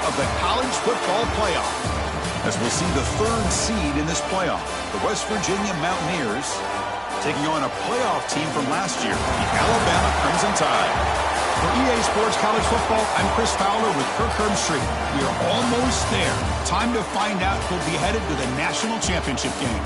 of the college football playoff. As we'll see the third seed in this playoff, the West Virginia Mountaineers taking on a playoff team from last year, the Alabama Crimson Tide. For EA Sports College Football, I'm Chris Fowler with Kirk Herbstreit. We are almost there. Time to find out who'll be headed to the national championship game.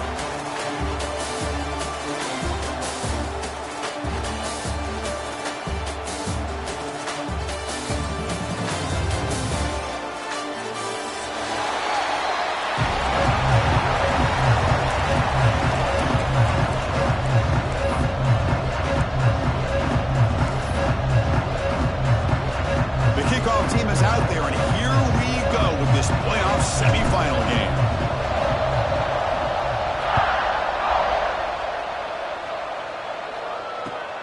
Team is out there, and here we go with this playoff semifinal game.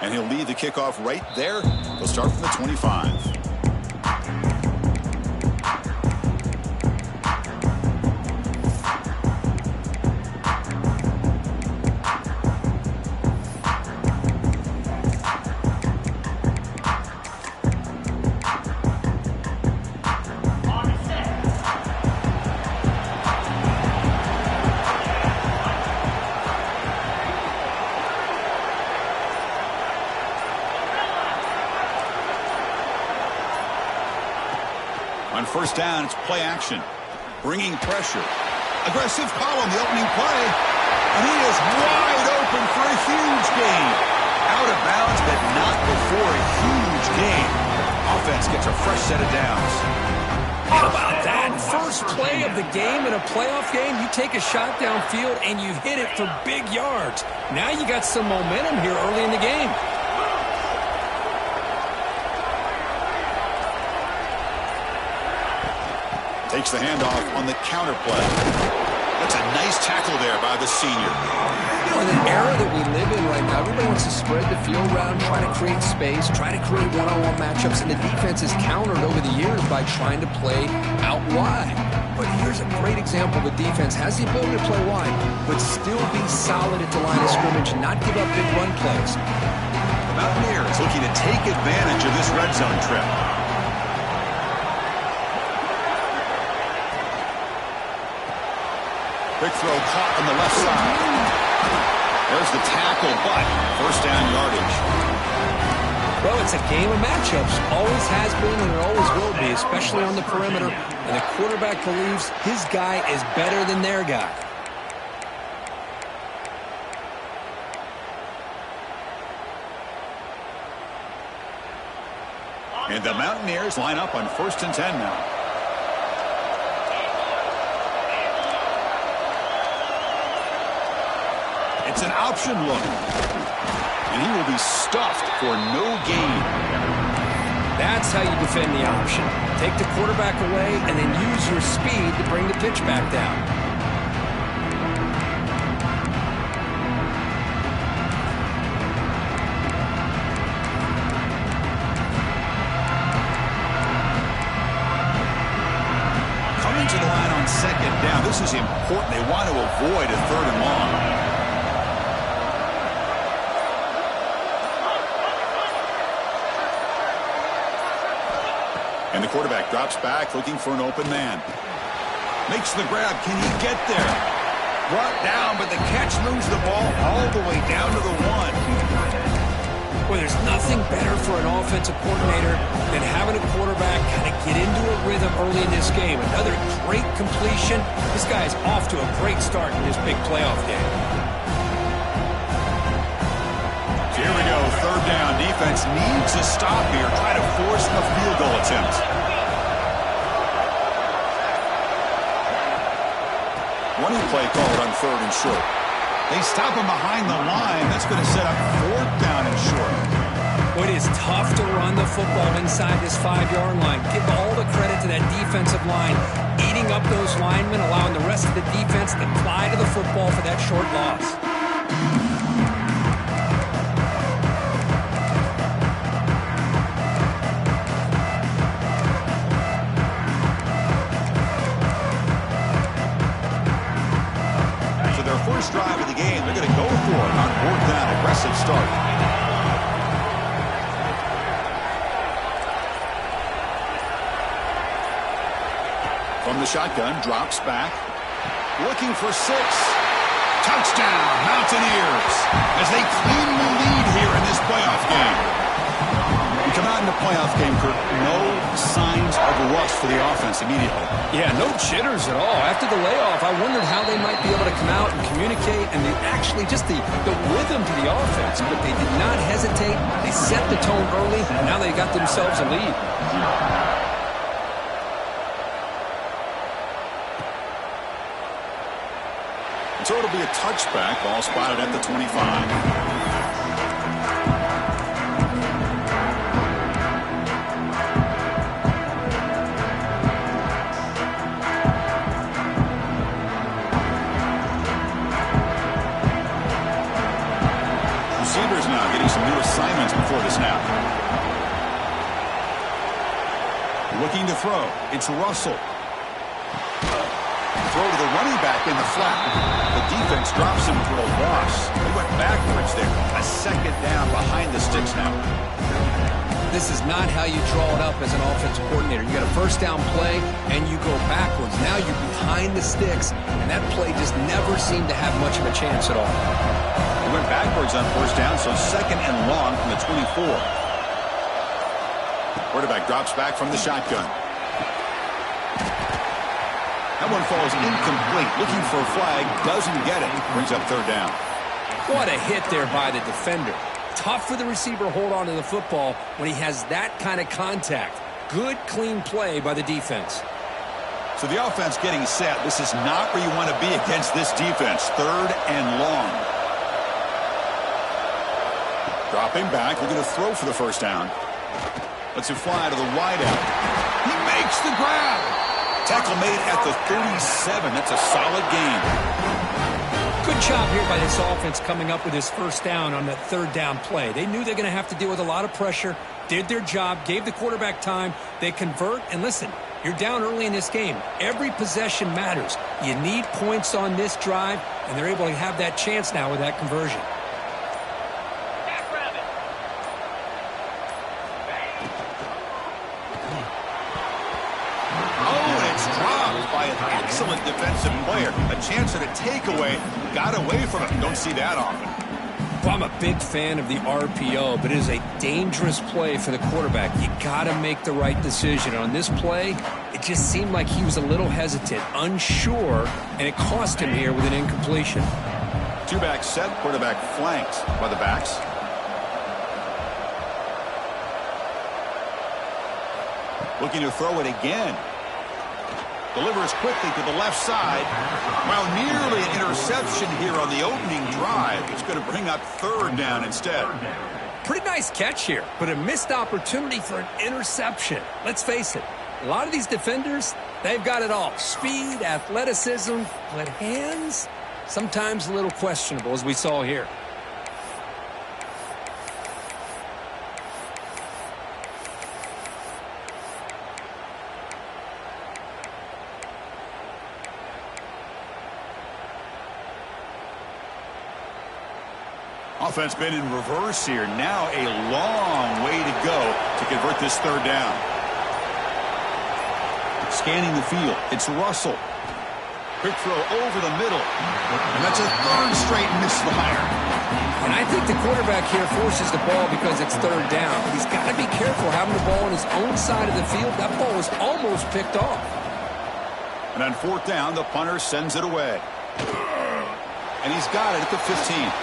And he'll lead the kickoff right there. He'll start from the 25. On first down, it's play action. Bringing pressure. Aggressive call on the opening play. And he is wide open for a huge gain. Out of bounds, but not before a huge gain. Offense gets a fresh set of downs. How about that? First play of the game in a playoff game, you take a shot downfield and you hit it for big yards. Now you got some momentum here early in the game. Takes the handoff on the counter play. That's a nice tackle there by the senior. You know, in an era that we live in right now, everybody wants to spread the field around, try to create space, try to create one-on-one matchups, and the defense has countered over the years by trying to play out wide. But here's a great example of a defense has the ability to play wide, but still be solid at the line of scrimmage and not give up big run plays. The Mountaineers looking to take advantage of this red zone trip. Big throw caught on the left side. There's the tackle, but first down yardage. Well, it's a game of matchups. Always has been and it always will be, especially on the perimeter. And the quarterback believes his guy is better than their guy. And the Mountaineers line up on 1st and 10 now. It's an option look. And he will be stuffed for no gain. That's how you defend the option. Take the quarterback away and then use your speed to bring the pitch back down. Coming to the line on 2nd down. This is important. They want to avoid a 3rd and long. And the quarterback drops back, looking for an open man. Makes the grab. Can he get there? Brought down, but the catch moves the ball all the way down to the 1. Well, there's nothing better for an offensive coordinator than having a quarterback kind of get into a rhythm early in this game. Another great completion. This guy is off to a great start in this big playoff game. Here we go, 3rd down. Defense needs a stop here. Try to force a field goal attempt. Running play called on 3rd and short. They stop him behind the line. That's going to set up 4th down and short. Well, it is tough to run the football inside this 5-yard line. Give all the credit to that defensive line, eating up those linemen, allowing the rest of the defense to fly to the football for that short loss. First drive of the game, they're going to go for it on 4th down. Aggressive start. From the shotgun, drops back. Looking for 6. Touchdown, Mountaineers, as they claim the lead here in this playoff game. We come out in the playoff game, Kirk, no signs of rust for the offense immediately. Yeah, no jitters at all. After the layoff, I wondered how they might be able to come out and communicate and actually just the rhythm to the offense. But they did not hesitate. They set the tone early, and now they got themselves a lead. So it'll be a touchback. Ball spotted at the 25. Receivers now getting some new assignments before the snap. Looking to throw. It's Russell. Throw to the running back in the flat. The defense drops him for a loss. He went backwards there. A second down behind the sticks now. This is not how you draw it up as an offensive coordinator. You got a first down play, and you go backwards. Now you're behind the sticks, and that play just never seemed to have much of a chance at all. He went backwards on first down, so second and long from the 24. Quarterback drops back from the shotgun. That one falls incomplete. Looking for a flag. Doesn't get it. Brings up third down. What a hit there by the defender. Tough for the receiver to hold on to the football when he has that kind of contact. Good, clean play by the defense. So the offense getting set. This is not where you want to be against this defense. Third and long. Dropping back. Looking to throw for the first down. Lets it fly to the wideout. He makes the grab. Tackle made at the 37. That's a solid gain. Good job here by this offense coming up with his first down on that third down play. They knew they're going to have to deal with a lot of pressure, did their job, gave the quarterback time. They convert, and listen, you're down early in this game. Every possession matters. You need points on this drive, and they're able to have that chance now with that conversion. Excellent defensive player. A chance at a takeaway. Got away from it. Don't see that often. Well, I'm a big fan of the RPO, but it is a dangerous play for the quarterback. You got to make the right decision. On this play, it just seemed like he was a little hesitant, unsure, and it cost him here with an incompletion. Two-back set. Quarterback flanked by the backs. Looking to throw it again. Delivers quickly to the left side. Well, nearly an interception here on the opening drive. It's going to bring up third down instead. Pretty nice catch here, but a missed opportunity for an interception. Let's face it, a lot of these defenders, they've got it all. Speed, athleticism, but hands, sometimes a little questionable, as we saw here. Offense been in reverse here. Now a long way to go to convert this third down. Scanning the field. It's Russell. Quick throw over the middle. And that's a third straight misfire. And I think the quarterback here forces the ball because it's third down. But he's got to be careful having the ball on his own side of the field. That ball was almost picked off. And on fourth down, the punter sends it away. And he's got it at the 15.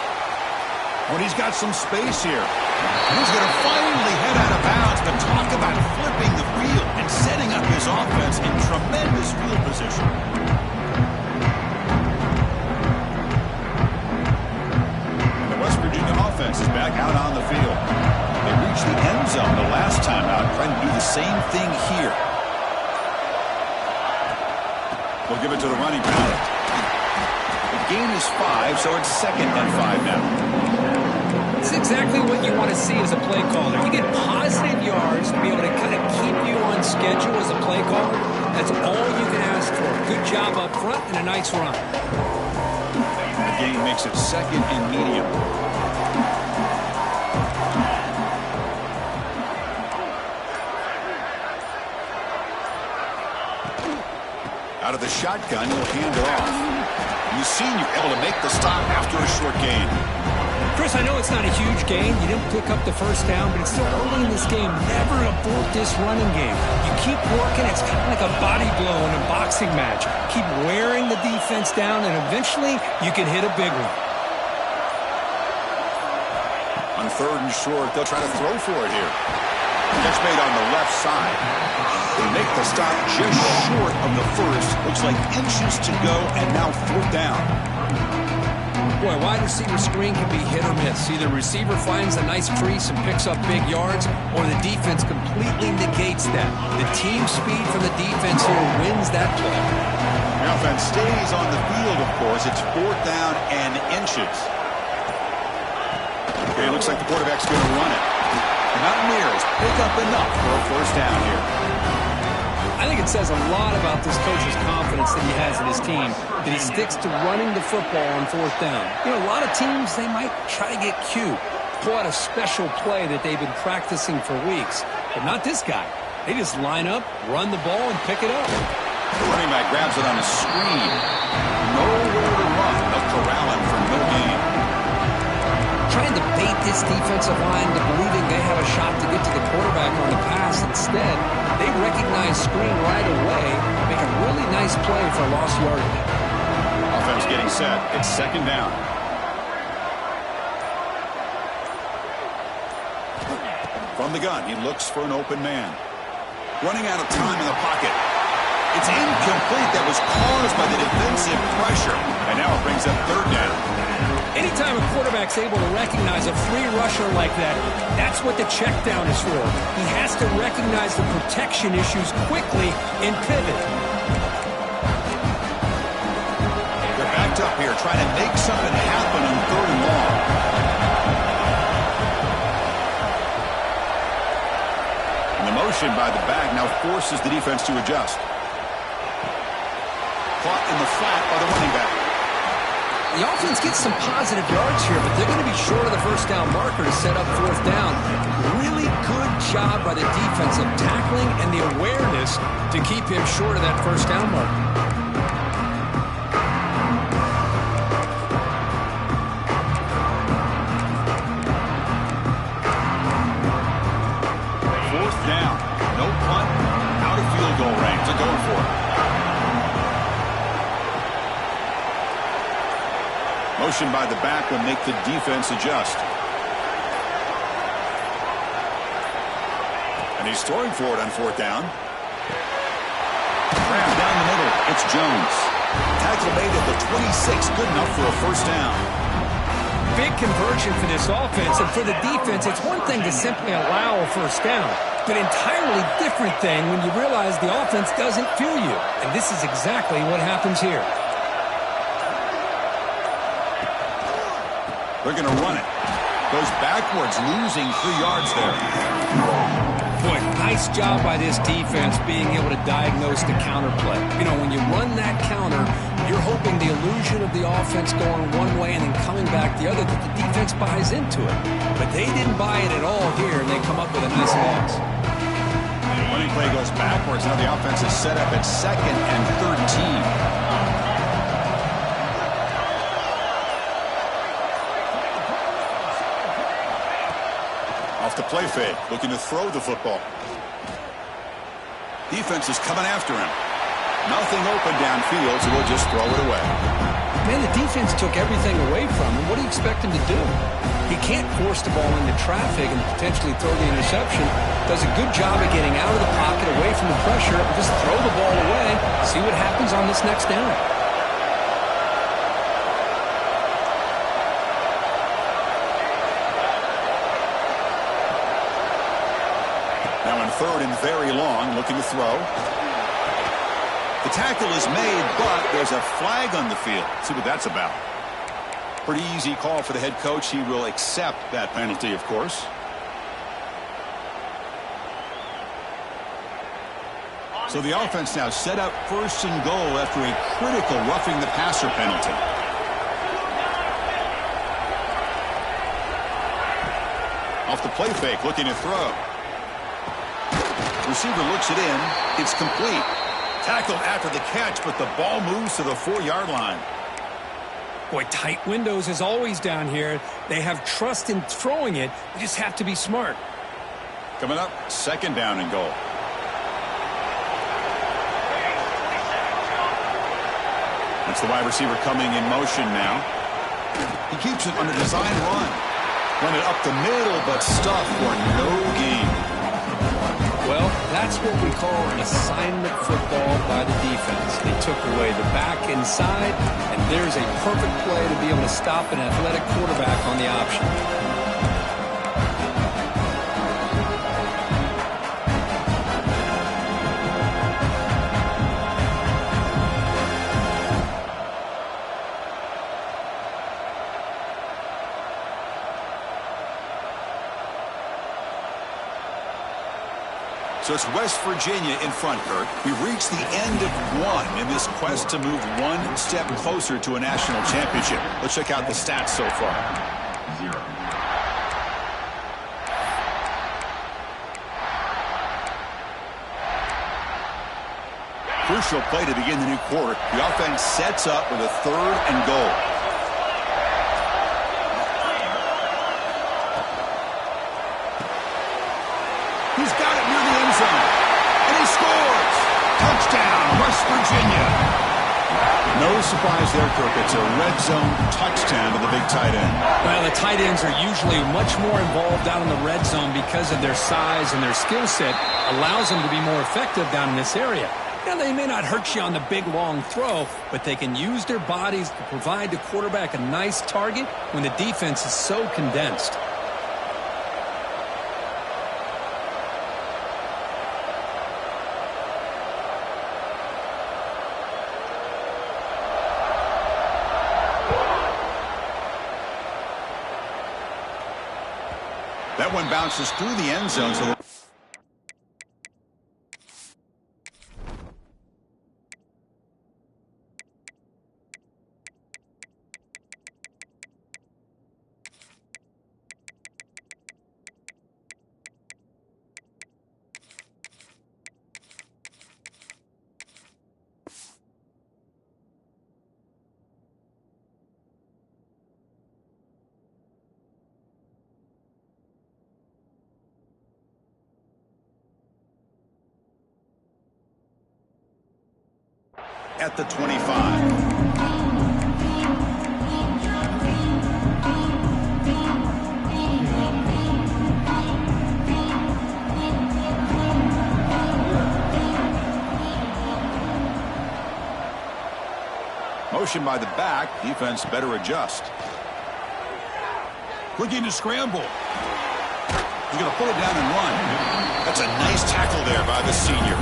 When he's got some space here. He's going to finally head out of bounds, but talk about flipping the field and setting up his offense in tremendous field position. And the West Virginia offense is back out on the field. They reached the end zone the last time out, trying to do the same thing here. They'll give it to the running back. The gain is 5, so it's second and 5 now. It's exactly what you want to see as a play caller. You get positive yards to be able to kind of keep you on schedule as a play caller. That's all you can ask for. Good job up front and a nice run. The gain makes it second and medium. Out of the shotgun, he'll hand it off. You've seen you're able to make the stop after a short gain. Chris, I know it's not a huge gain. You didn't pick up the first down, but it's still early in this game. Never abort this running game. You keep working. It's kind of like a body blow in a boxing match. Keep wearing the defense down, and eventually you can hit a big one. On 3rd and short, they'll try to throw for it here. Catch made on the left side. They make the stop just short of the first. Looks like inches to go, and now 4th down. Boy, wide receiver screen can be hit or miss. Either receiver finds a nice crease and picks up big yards, or the defense completely negates that. The team speed from the defense here wins that play. The offense stays on the field, of course. It's 4th down and inches. Okay, it looks like the quarterback's going to run it. The Mountaineers pick up enough for a 1st down here. I think it says a lot about this coach's confidence that he has in his team, that he sticks to running the football on 4th down. You know, a lot of teams, they might try to get cute, pull out a special play that they've been practicing for weeks, but not this guy. They just line up, run the ball, and pick it up. The running back grabs it on a screen. Nowhere to run. They'll corral him for no gain. Trying to bait this defensive line to believing they have a shot to get to the quarterback on the pass. Instead, they recognize screen right away, make a really nice play for lost yardage. Offense getting set. It's 2nd down. From the gun, he looks for an open man. Running out of time in the pocket. It's incomplete. That was caused by the defensive pressure. And now it brings up 3rd down. Anytime a quarterback's able to recognize a free rusher like that, that's what the check down is for. He has to recognize the protection issues quickly and pivot. They're backed up here trying to make something happen on 3rd and long. And the motion by the back now forces the defense to adjust. Caught in the flat by the running back. The offense gets some positive yards here, but they're going to be short of the 1st down marker to set up 4th down. Really good job by the defense of tackling and the awareness to keep him short of that 1st down marker. Fourth down. No punt. Out of field goal range to go for it. Motion by the back will make the defense adjust. And he's throwing for it on 4th down. Crammed down the middle. It's Jones. Tackle made at the 26. Good enough for a 1st down. Big conversion for this offense, and for the defense, it's one thing to simply allow a 1st down, but entirely different thing when you realize the offense doesn't feel you. And this is exactly what happens here. They're going to run it. Goes backwards, losing 3 yards there. Boy, nice job by this defense being able to diagnose the counter play. You know, when you run that counter, you're hoping the illusion of the offense going one way and then coming back the other, that the defense buys into it. But they didn't buy it at all here, and they come up with a nice loss. Running play goes backwards. Now the offense is set up at 2nd and 13. Off the play fake, looking to throw the football. Defense is coming after him. Nothing open downfield, so we'll just throw it away. Man, the defense took everything away from him. What do you expect him to do? He can't force the ball into traffic and potentially throw the interception. Does a good job of getting out of the pocket, away from the pressure, and just throw the ball away. See what happens on this next down. Now in 3rd and very long, looking to throw. The tackle is made, but there's a flag on the field. See what that's about. Pretty easy call for the head coach. He will accept that penalty, of course. So the offense now set up 1st and goal after a critical roughing the passer penalty. Off the play fake, looking to throw. Receiver looks it in. It's complete. Tackled after the catch, but the ball moves to the 4-yard line. Boy, tight windows is always down here. They have trust in throwing it. They just have to be smart. Coming up, 2nd down and goal. That's the wide receiver coming in motion now. He keeps it on a design run. Run it up the middle, but stuffed for no gain. Well, that's what we call assignment football by the defense. They took away the back inside, and there's a perfect play to be able to stop an athletic quarterback on the option. So it's West Virginia in front, Kurt. We've reached the end of one in this quest to move one step closer to a national championship. Let's check out the stats so far. Crucial play to begin the new quarter. The offense sets up with a 3rd and goal. He's got it near the end zone. And he scores! Touchdown, West Virginia. No surprise there, Kirk. It's a red zone touchdown to the big tight end. Well, the tight ends are usually much more involved down in the red zone because of their size and their skill set allows them to be more effective down in this area. Now, they may not hurt you on the big, long throw, but they can use their bodies to provide the quarterback a nice target when the defense is so condensed. That one bounces through the end zone. So at the 25. Motion by the back. Defense better adjust. Looking to scramble. He's going to pull it down and run. That's a nice tackle there by the senior.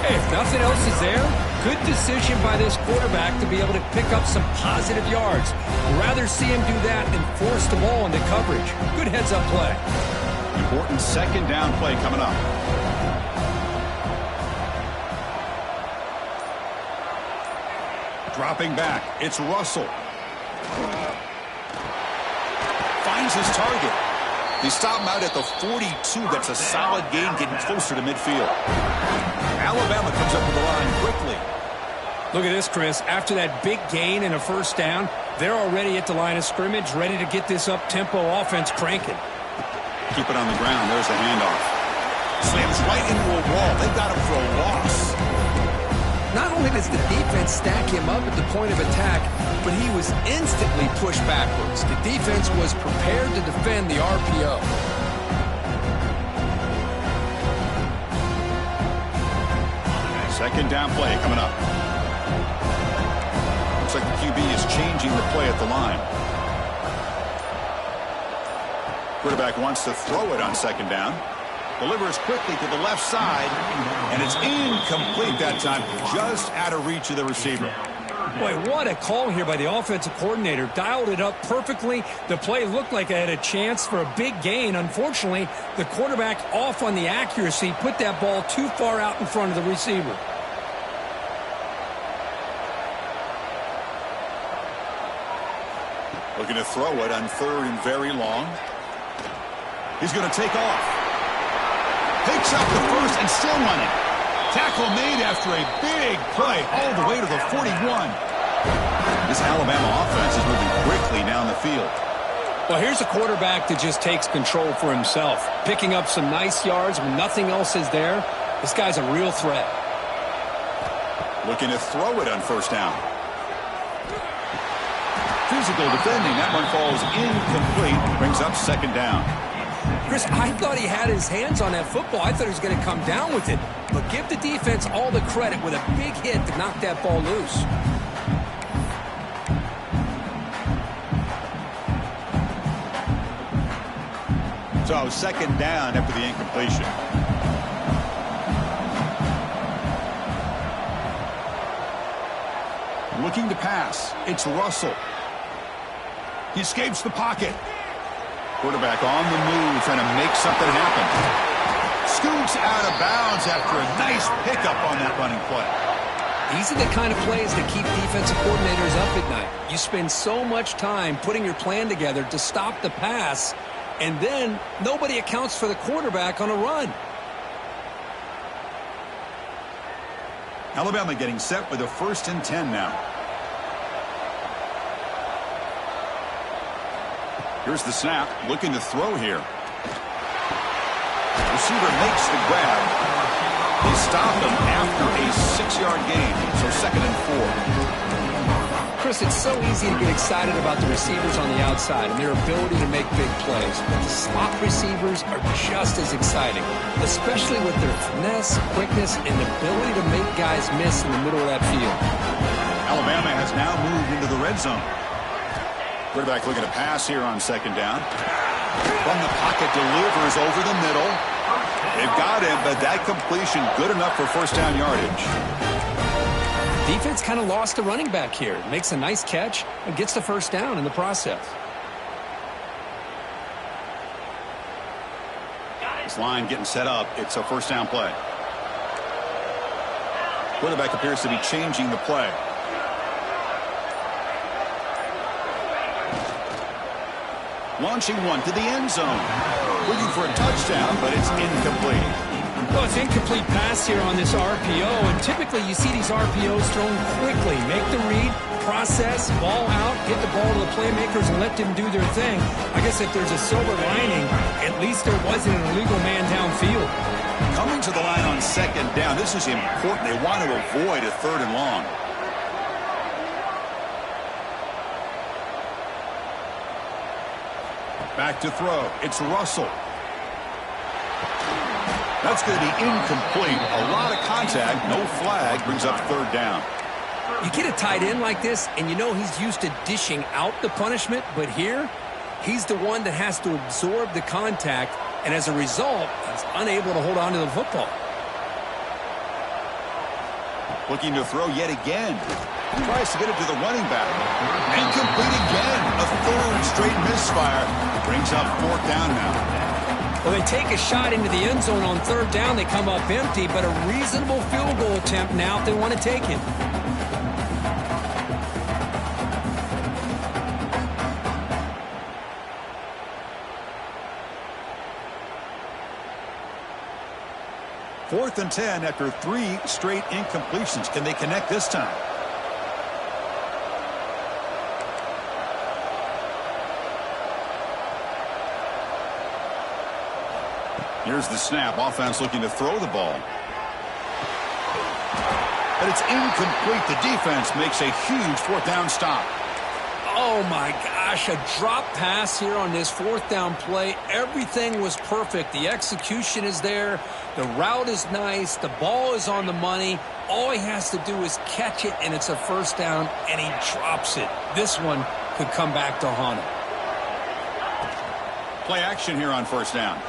Hey, if nothing else is there, good decision by this quarterback to be able to pick up some positive yards. I'd rather see him do that than force the ball into coverage. Good heads-up play. Important 2nd down play coming up. Dropping back, it's Russell. Finds his target. They stop him out at the 42. That's a solid gain, getting closer to midfield. Alabama comes up with the line quickly. Look at this, Chris. After that big gain and a 1st down, they're already at the line of scrimmage, ready to get this up-tempo offense cranking. Keep it on the ground. There's the handoff. Slams right into a wall. They've got him for a loss. Not only does the defense stack him up at the point of attack, but he was instantly pushed backwards. The defense was prepared to defend the RPO. Second down play coming up. Looks like the QB is changing the play at the line. Quarterback wants to throw it on 2nd down. Delivers quickly to the left side, and it's incomplete that time, just out of reach of the receiver. Boy, what a call here by the offensive coordinator. Dialed it up perfectly. The play looked like it had a chance for a big gain. Unfortunately, the quarterback off on the accuracy, put that ball too far out in front of the receiver. Looking to throw it on 3rd and very long. He's going to take off. Picks up the 1st and still running. Tackle made after a big play all the way to the 41. This Alabama offense is moving quickly down the field. Well, here's a quarterback that just takes control for himself, picking up some nice yards when nothing else is there. This guy's a real threat. Looking to throw it on first down. Physical defending. That one falls incomplete. Brings up second down. Chris, I thought he had his hands on that football. I thought he was going to come down with it. But give the defense all the credit with a big hit to knock that ball loose. So second down after the incompletion. Looking to pass. It's Russell. He escapes the pocket. Quarterback on the move, trying to make something happen. Scoots out of bounds after a nice pickup on that running play. These are the kind of plays that keep defensive coordinators up at night. You spend so much time putting your plan together to stop the pass, and then nobody accounts for the quarterback on a run. Alabama getting set with a 1st and 10 now. Here's the snap, looking to throw here. Receiver makes the grab. They stop him after a 6-yard gain, so 2nd and 4. Chris, it's so easy to get excited about the receivers on the outside and their ability to make big plays. But the slot receivers are just as exciting, especially with their finesse, quickness, and ability to make guys miss in the middle of that field. Alabama has now moved into the red zone. Quarterback looking to pass here on 2nd down. From the pocket, delivers over the middle. They've got him, but that completion good enough for 1st down yardage. Defense kind of lost the running back here. Makes a nice catch and gets the 1st down in the process. This line getting set up. It's a 1st down play. Quarterback appears to be changing the play. Launching one to the end zone. Looking for a touchdown, but it's incomplete. Well, it's incomplete pass here on this RPO, and typically you see these RPOs thrown quickly. Make the read, process, ball out, get the ball to the playmakers and let them do their thing. I guess if there's a silver lining, at least there wasn't an illegal man downfield. Coming to the line on 2nd down, this is important. They want to avoid a 3rd and long. Back to throw. It's Russell. That's going to be incomplete. A lot of contact. No flag. Brings up 3rd down. You get a tight end like this, and you know he's used to dishing out the punishment, but here, he's the one that has to absorb the contact, and as a result, he's unable to hold on to the football. Looking to throw yet again. Tries to get it to the running back. Incomplete again. A 3rd straight misfire. Brings up 4th down now. Well, they take a shot into the end zone on 3rd down. They come up empty, but a reasonable field goal attempt now if they want to take it. Fourth and 10 after 3 straight incompletions. Can they connect this time? Here's the snap. Offense looking to throw the ball. But it's incomplete. The defense makes a huge 4th down stop. Oh, my gosh, a drop pass here on this 4th down play. Everything was perfect. The execution is there. The route is nice. The ball is on the money. All he has to do is catch it, and it's a 1st down, and he drops it. This one could come back to haunt him. Play action here on 1st down.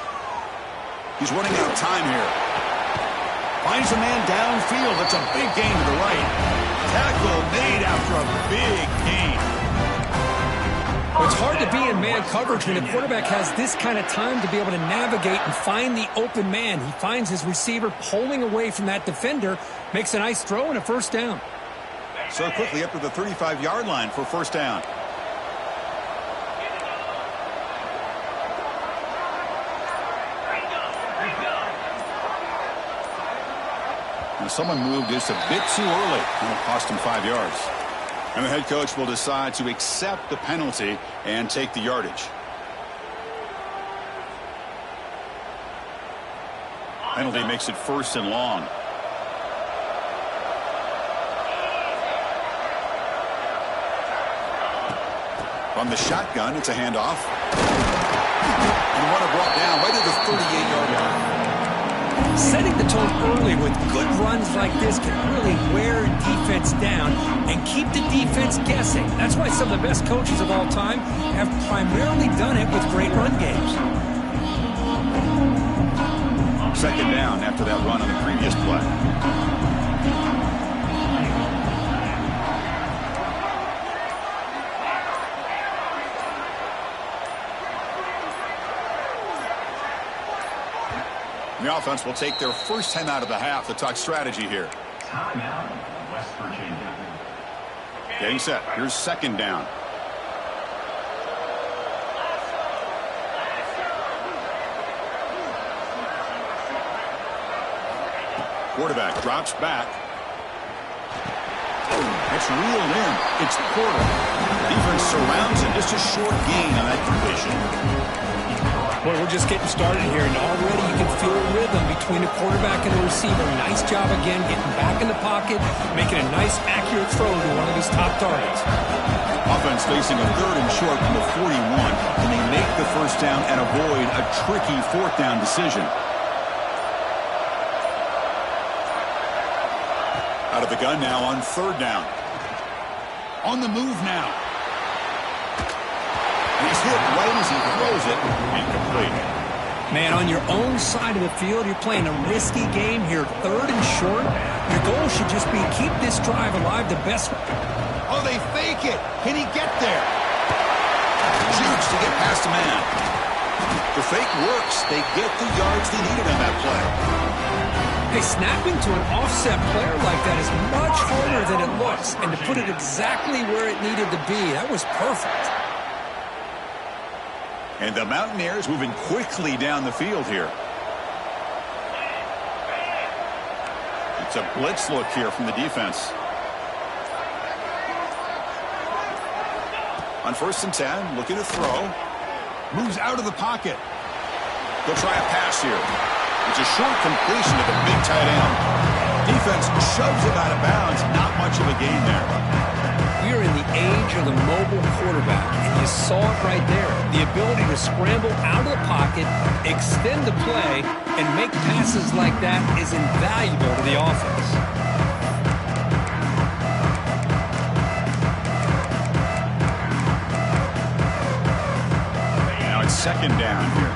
He's running out of time here. Finds a man downfield. That's a big gain to the right. Tackle made after a big gain. Well, it's hard to be in man coverage when a quarterback has this kind of time to be able to navigate and find the open man. He finds his receiver pulling away from that defender, makes a nice throw and a 1st down. So quickly up to the 35-yard line for 1st down. Someone moved just a bit too early. It'll cost him 5 yards. And the head coach will decide to accept the penalty and take the yardage. Penalty makes it 1st and long. From the shotgun, it's a handoff. And the runner brought down right at the 38-yard line. Setting the tone early with good runs like this can really wear a defense down and keep the defense guessing. That's why some of the best coaches of all time have primarily done it with great run games. 2nd down after that run on the previous play. The offense will take their first time out of the half to talk strategy here. Timeout, West Virginia. Getting set. Here's 2nd down. Quarterback drops back. It's reeled in. It's Porter. Defense surrounds him. Just a short gain on that completion. Well, we're just getting started here, and already you can feel a rhythm between the quarterback and the receiver. Nice job again getting back in the pocket, making a nice, accurate throw to one of his top targets. Offense facing a 3rd and short from the 41. Can they make the 1st down and avoid a tricky 4th down decision? Out of the gun now on 3rd down. On the move now. And he's hit right as he throws it. Incomplete. Man, on your own side of the field, you're playing a risky game here. 3rd and short. Your goal should just be keep this drive alive the best. Oh, they fake it. Can he get there? Shoots to get past a man. The fake works. They get the yards they needed on that play. Hey, snapping to an offset player like that is much harder than it looks. And to put it exactly where it needed to be, that was perfect. And the Mountaineers moving quickly down the field here. It's a blitz look here from the defense. On 1st and 10, looking to throw. Moves out of the pocket. They'll try a pass here. It's a short completion to the big tight end. Defense shoves him out of bounds. Not much of a gain there. We are in the age of the mobile quarterback, and you saw it right there. The ability to scramble out of the pocket, extend the play, and make passes like that is invaluable to the offense. Now it's 2nd down here.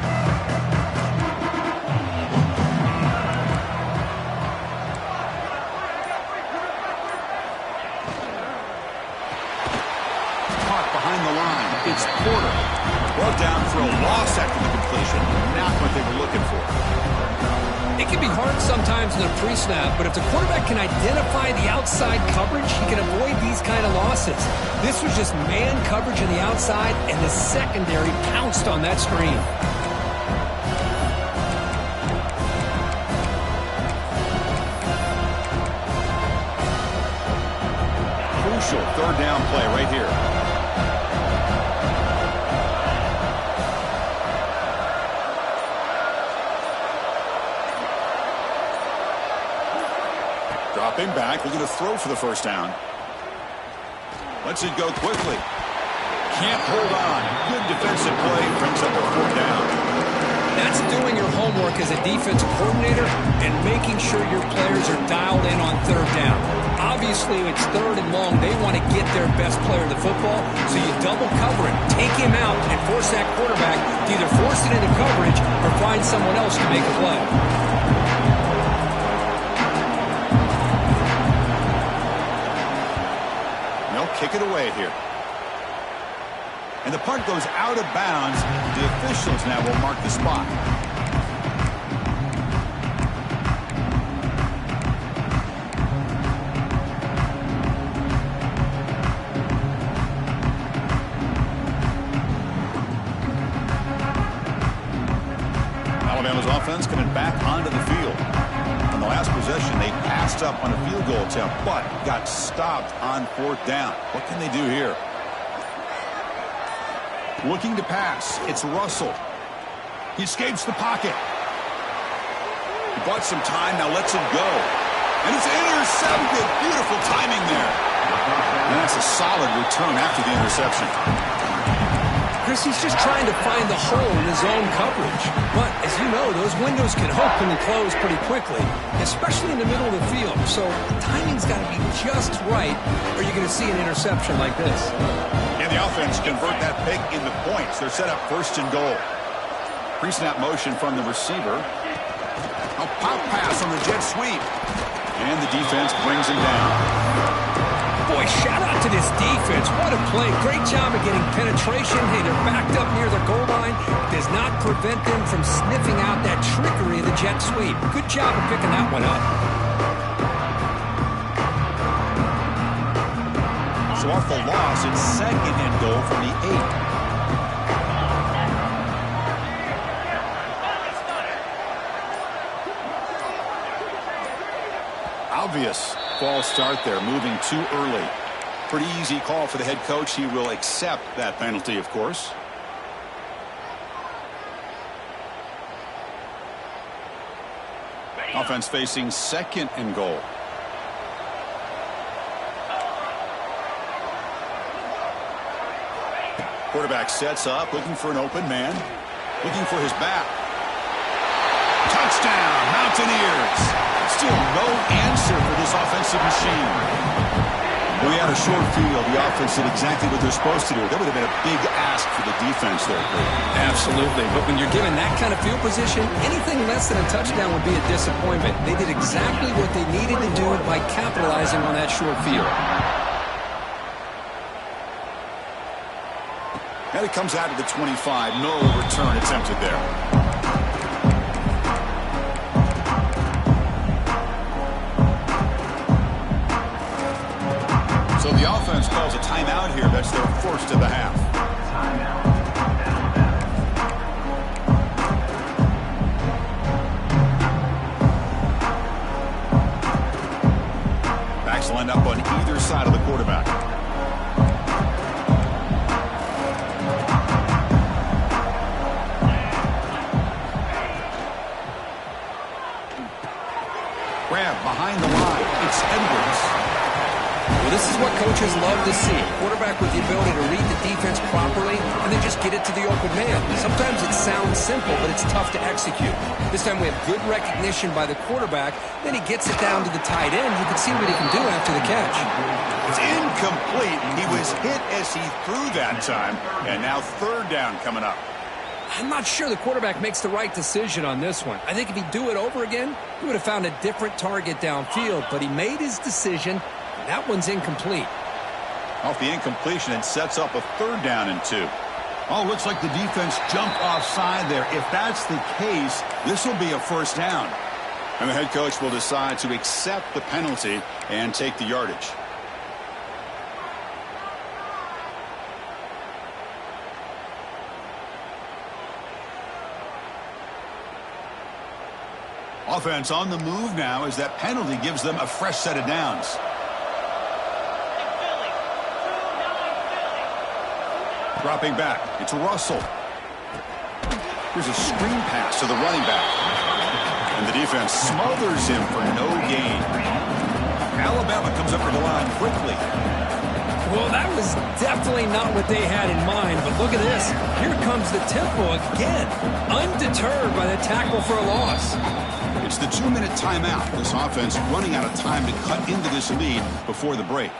It's Porter. Brought down for a loss after the completion. Not what they were looking for. It can be hard sometimes in a pre-snap, but if the quarterback can identify the outside coverage, he can avoid these kind of losses. This was just man coverage on the outside, and the secondary pounced on that screen. Crucial 3rd down play right here. Dropping back, looking to throw for the 1st down. Lets it go quickly. Can't hold on. Good defensive play, brings up a 4th down. That's doing your homework as a defensive coordinator and making sure your players are dialed in on 3rd down. Obviously, it's 3rd and long. They want to get their best player to the football, so you double cover it, take him out, and force that quarterback to either force it into coverage or find someone else to make a play. Kick it away here. And the punt goes out of bounds. The officials now will mark the spot. Alabama's offense coming back onto the field. On the last possession, they passed passed up on a field goal attempt, but got stopped on 4th down. What can they do here? Looking to pass. It's Russell. He escapes the pocket. He bought some time, now lets it go. And it's intercepted. Beautiful timing there. And that's a solid return after the interception. Chris, he's just trying to find the hole in his own coverage. But, as you know, those windows can open and close pretty quickly, especially in the middle of the field. So the timing's got to be just right, or you're going to see an interception like this. And the offense convert that pick into points. They're set up 1st and goal. Pre-snap motion from the receiver. A pop pass on the jet sweep. And the defense brings him down. Boy, shout out to this defense. What a play. Great job of getting penetration. Hey, they're backed up near the goal line. Does not prevent them from sniffing out that trickery of the jet sweep. Good job of picking that one up. So off the loss, it's 2nd and goal from the 8. Obvious false start there, moving too early. Pretty easy call for the head coach. He will accept that penalty, of course. Offense facing 2nd and goal. Quarterback sets up, looking for an open man, looking for his back. Touchdown, Mountaineers. Still no answer for this offensive machine. When we had a short field, the offense did exactly what they're supposed to do. That would have been a big ask for the defense there. Absolutely. But when you're given that kind of field position, anything less than a touchdown would be a disappointment. They did exactly what they needed to do by capitalizing on that short field. And it comes out to the 25. No return attempted there. So the offense calls a timeout here. That's their 1st of the half. Backs lined up on either side of the quarterback. Grab behind the line. It's Edwards. Well, this is what coaches love to see. A quarterback with the ability to read the defense properly and then just get it to the open man. Sometimes it sounds simple, but it's tough to execute. This time we have good recognition by the quarterback. Then he gets it down to the tight end. You can see what he can do after the catch. It's incomplete. He was hit as he threw that time. And now 3rd down coming up. I'm not sure the quarterback makes the right decision on this one. I think if he'd do it over again, he would have found a different target downfield. But he made his decision. That one's incomplete. Off the incompletion, it sets up a 3rd down and 2. Oh, looks like the defense jumped offside there. If that's the case, this will be a 1st down. And the head coach will decide to accept the penalty and take the yardage. Offense on the move now as that penalty gives them a fresh set of downs. Dropping back, it's Russell. Here's a screen pass to the running back. And the defense smothers him for no gain. Alabama comes up to the line quickly. Well, that was definitely not what they had in mind, but look at this. Here comes the tempo again. Undeterred by the tackle for a loss. It's the 2-minute timeout. This offense running out of time to cut into this lead before the break.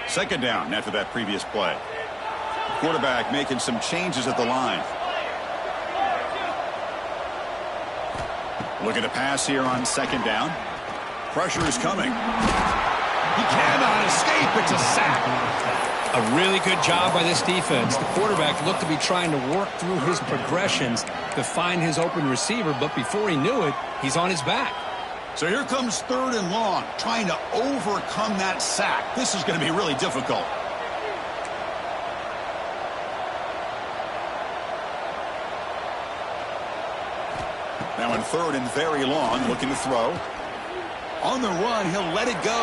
Second down after that previous play. Quarterback making some changes at the line. Looking to pass here on 2nd down. Pressure is coming. He cannot escape. It's a sack. A really good job by this defense. The quarterback looked to be trying to work through his progressions to find his open receiver, but before he knew it, he's on his back. So here comes 3rd and long, trying to overcome that sack. This is going to be really difficult. third and very long, looking to throw. On the run, he'll let it go.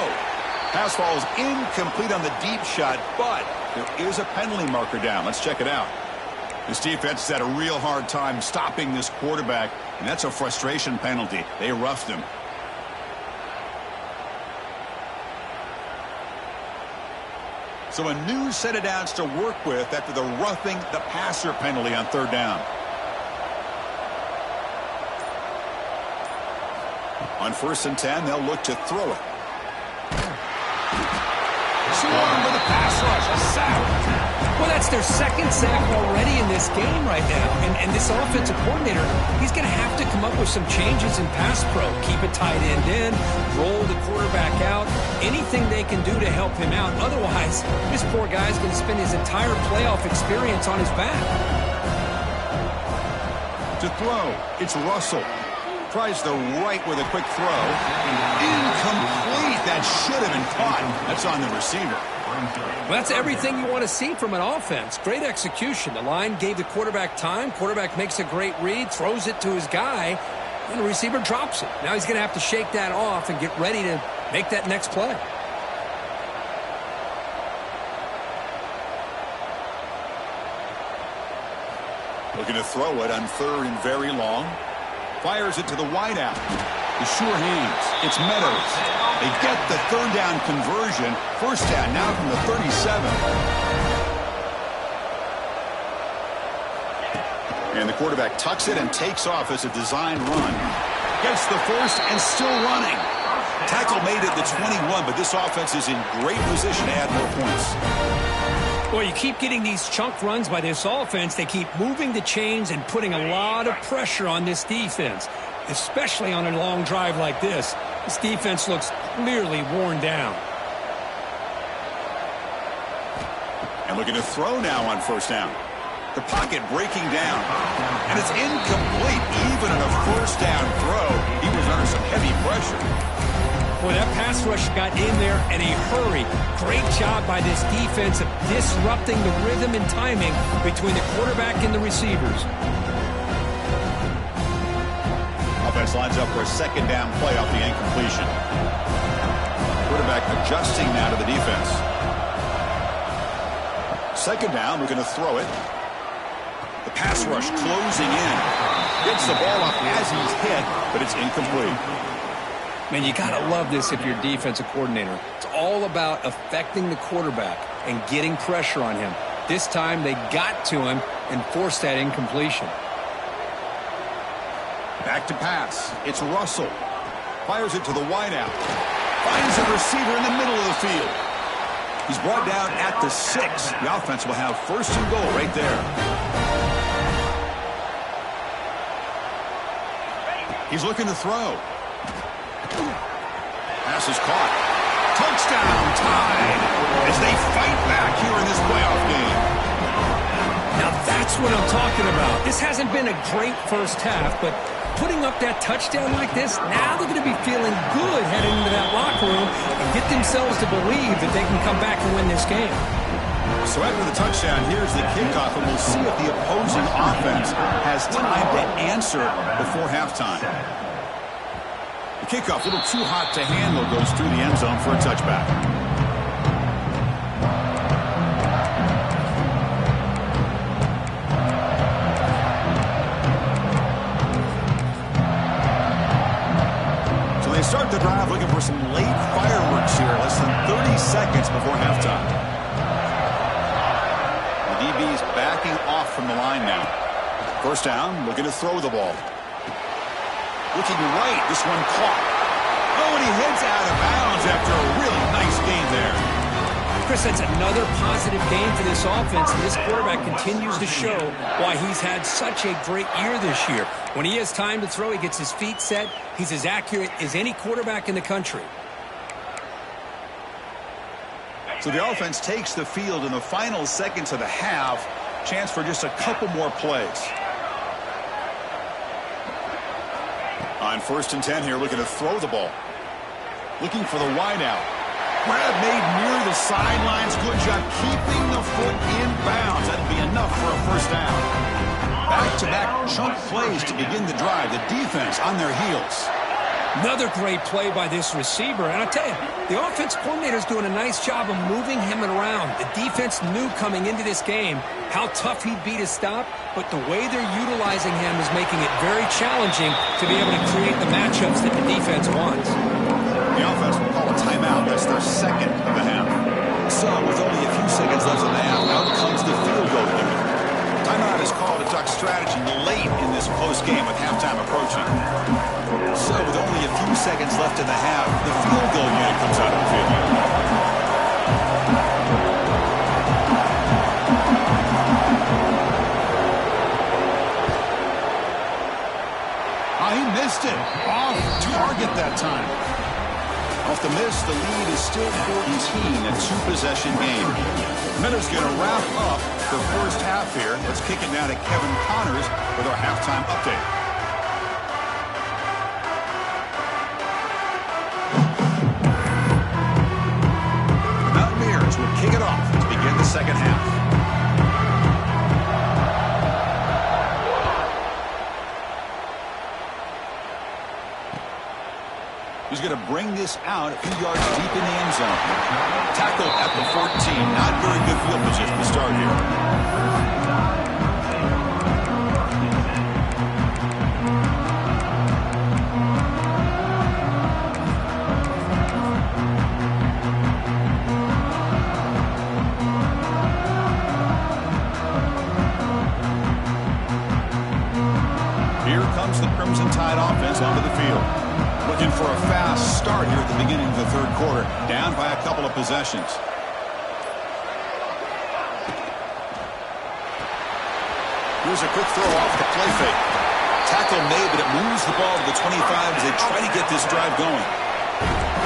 Pass falls incomplete on the deep shot, but there is a penalty marker down. Let's check it out. This defense has had a real hard time stopping this quarterback, and that's a frustration penalty. They roughed him. So a new set of downs to work with after the roughing the passer penalty on third down. On 1st and 10, they'll look to throw it. Swarm with a pass rush, a sack. Well, that's their second sack already in this game right now. And this offensive coordinator, he's going to have to come up with some changes in pass pro. Keep a tight end in, roll the quarterback out, anything they can do to help him out. Otherwise, this poor guy's going to spend his entire playoff experience on his back. To throw, it's Russell. Tries the right with a quick throw. Incomplete. That should have been caught. That's on the receiver. Well, that's everything you want to see from an offense. Great execution. The line gave the quarterback time. Quarterback makes a great read, throws it to his guy, and the receiver drops it. Now he's going to have to shake that off and get ready to make that next play. Looking to throw it on third and very long. Fires it to the wideout. The sure hands. It's Meadows. They get the third down conversion. First down now from the 37. And the quarterback tucks it and takes off as a design run. Gets the first and still running. Tackle made at the 21, but this offense is in great position to add more points. Well, you keep getting these chunk runs by this offense. They keep moving the chains and putting a lot of pressure on this defense, especially on a long drive like this. This defense looks clearly worn down. And looking to throw now on first down. The pocket breaking down. And it's incomplete. Even on a first down throw, he was under some heavy pressure. Boy, that pass rush got in there in a hurry. Great job by this defense of disrupting the rhythm and timing between the quarterback and the receivers. Offense lines up for a second down play off the incompletion. Quarterback adjusting now to the defense. Second down, we're going to throw it. The pass rush closing in. Gets the ball up as he's hit, but it's incomplete. Man, you got to love this if you're a defensive coordinator. It's all about affecting the quarterback and getting pressure on him. This time they got to him and forced that incompletion. Back to pass. It's Russell. Fires it to the wideout. Finds a receiver in the middle of the field. He's brought down at the 6. The offense will have first and goal right there. He's looking to throw. Pass is caught. Touchdown tied as they fight back here in this playoff game. Now that's what I'm talking about. This hasn't been a great first half, but putting up that touchdown like this, now they're going to be feeling good heading into that locker room and get themselves to believe that they can come back and win this game. So after the touchdown, here's the kickoff, and we'll see if the opposing offense has time to answer before halftime. The kickoff, a little too hot to handle, goes through the end zone for a touchback. So they start the drive looking for some late fireworks here, less than 30 seconds before halftime. The DB's backing off from the line now. First down, looking to throw the ball. Looking right, this one caught. Oh, and he heads out of bounds after a really nice game there. Chris, that's another positive game for this offense, and this quarterback continues to show why he's had such a great year this year. When he has time to throw, he gets his feet set. He's as accurate as any quarterback in the country. So the offense takes the field in the final seconds of the half. Chance for just a couple more plays. On 1st and 10 here, looking to throw the ball. Looking for the wideout. Grab made near the sidelines. Good job keeping the foot in bounds. That'll be enough for a first down. Back-to-back chunk plays to begin the drive. The defense on their heels. Another great play by this receiver. And I tell you, the offense coordinator is doing a nice job of moving him around. The defense knew coming into this game how tough he'd be to stop, but the way they're utilizing him is making it very challenging to be able to create the matchups that the defense wants. The offense will call a timeout. That's their second of the half. So, with only a few seconds left in the half, out comes the field goal unit. Timeout is called to talk strategy late in this close game with halftime approaching. So, with only a few seconds left in the half, the field goal unit comes out of the field. He missed it. Off target that time. Off the miss, the lead is still 14, a two-possession game. Minutes going to wrap up the first half here. Let's kick it now to Kevin Connors with our halftime update. The Mountaineers will kick it off to begin the second half. He's going to bring this out a few yards deep in the end zone. Tackled at the 14. Not very good field position to start here. Here comes the Crimson Tide offense onto the field. Looking for a fast start here at the beginning of the third quarter. Down by a couple of possessions. Here's a quick throw off the play fake. Tackle made, but it moves the ball to the 25 as they try to get this drive going.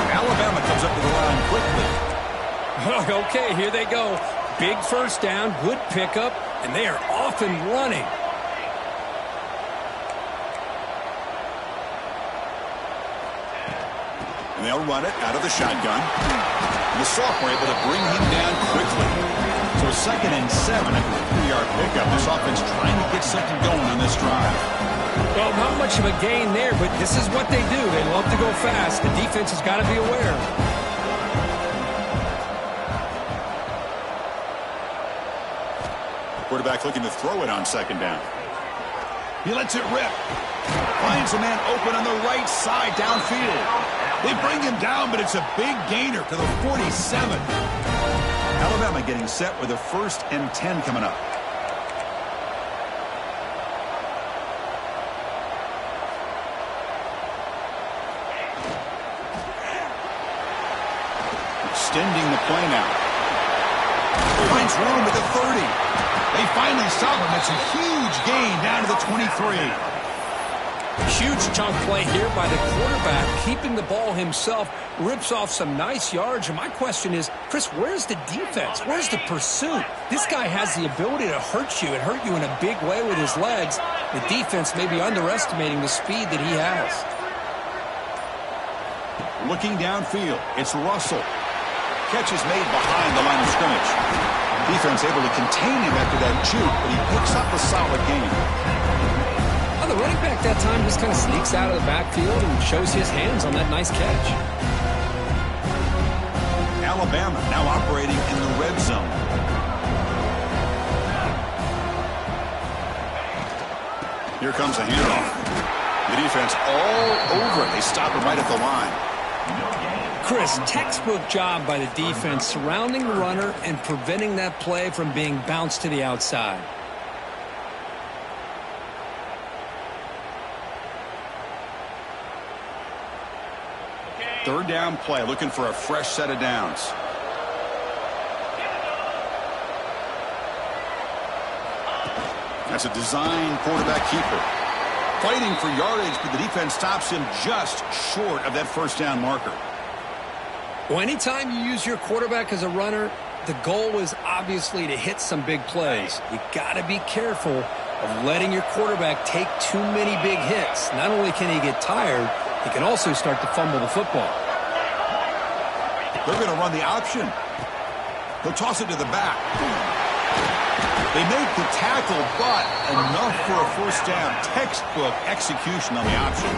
Alabama comes up to the line quickly. Okay, here they go. Big first down, good pickup, and they are off and running. And they'll run it out of the shotgun. And the sophomore able to bring him down quickly. So 2nd and 7 after a 3-yard pickup. This offense trying to get something going on this drive. Well, not much of a gain there, but this is what they do. They love to go fast. The defense has got to be aware. Quarterback looking to throw it on 2nd down. He lets it rip. Finds a man open on the right side downfield. They bring him down, but it's a big gainer to the 47. Alabama getting set with a 1st and 10 coming up. Extending the play now. Finds room at the 30. They finally stop him. It's a huge gain down to the 23. Huge chunk play here by the quarterback, keeping the ball himself, rips off some nice yards. And my question is, Chris, where's the defense? Where's the pursuit? This guy has the ability to hurt you and hurt you in a big way with his legs. The defense may be underestimating the speed that he has. Looking downfield, it's Russell. Catch is made behind the line of scrimmage. Defense able to contain him after that juke, but he picks up a solid gain. The running back that time just kind of sneaks out of the backfield and shows his hands on that nice catch. Alabama now operating in the red zone. Here comes a handoff. The defense all over it. They stop him right at the line. Chris, textbook job by the defense surrounding the runner and preventing that play from being bounced to the outside. 3rd down play, looking for a fresh set of downs. That's a design quarterback keeper. Fighting for yardage, but the defense stops him just short of that 1st down marker. Well, anytime you use your quarterback as a runner, the goal is obviously to hit some big plays. You got to be careful of letting your quarterback take too many big hits. Not only can he get tired, he can also start to fumble the football. They're going to run the option. He'll toss it to the back. They make the tackle, but enough for a first down. Textbook execution on the option.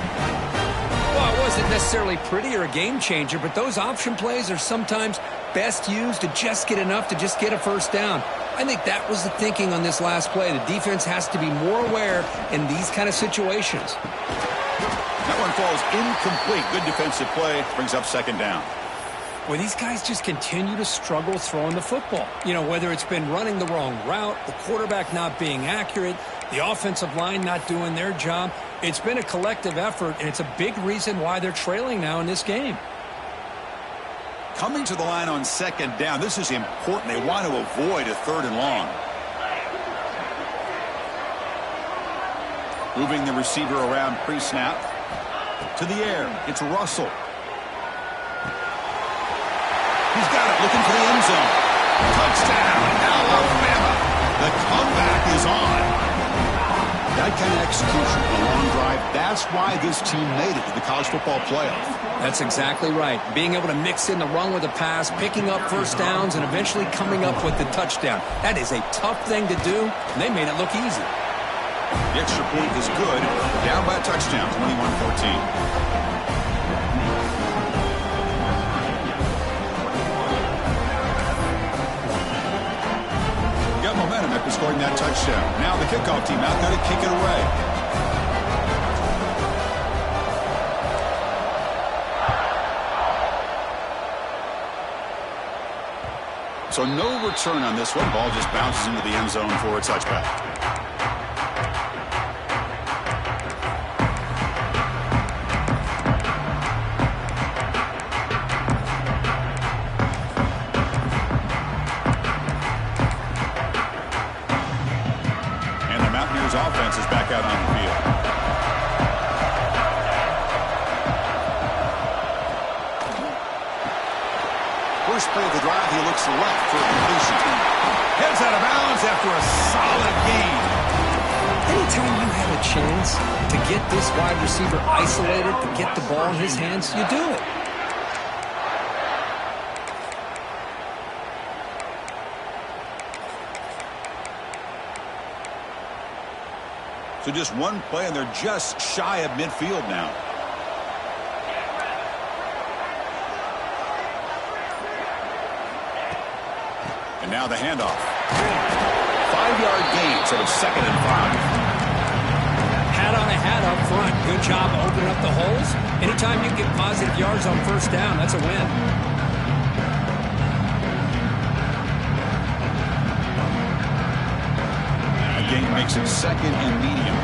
Well, it wasn't necessarily pretty or a game changer, but those option plays are sometimes best used to just get enough to just get a first down. I think that was the thinking on this last play. The defense has to be more aware in these kind of situations. That one falls incomplete. Good defensive play. Brings up second down. Well, these guys just continue to struggle throwing the football. You know, whether it's been running the wrong route, the quarterback not being accurate, the offensive line not doing their job. It's been a collective effort, and it's a big reason why they're trailing now in this game. Coming to the line on second down, this is important. They want to avoid a third and long. Moving the receiver around pre-snap. To the air. It's Russell. He's got it, looking for the end zone. Touchdown, Alabama. The comeback is on. That kind of execution, a long drive, that's why this team made it to the college football playoff. That's exactly right. Being able to mix in the run with the pass, picking up first downs, and eventually coming up with the touchdown. That is a tough thing to do, and they made it look easy. The extra point is good. Down by a touchdown, 21-14. Momentum after scoring that touchdown. Now the kickoff team out there to kick it away. So no return on this one. Ball just bounces into the end zone for a touchback. Offense is back out on the field. First play of the drive, he looks left for a completion. Heads out of bounds after a solid gain. Anytime you have a chance to get this wide receiver isolated, to get the ball in his hands, you do it. So just one play, and they're just shy of midfield now. And now the handoff. 5-yard gain, so it's 2nd and 5. Hat on a hat up front. Good job opening up the holes. Anytime you can get positive yards on first down, that's a win. Gain makes it 2nd and medium.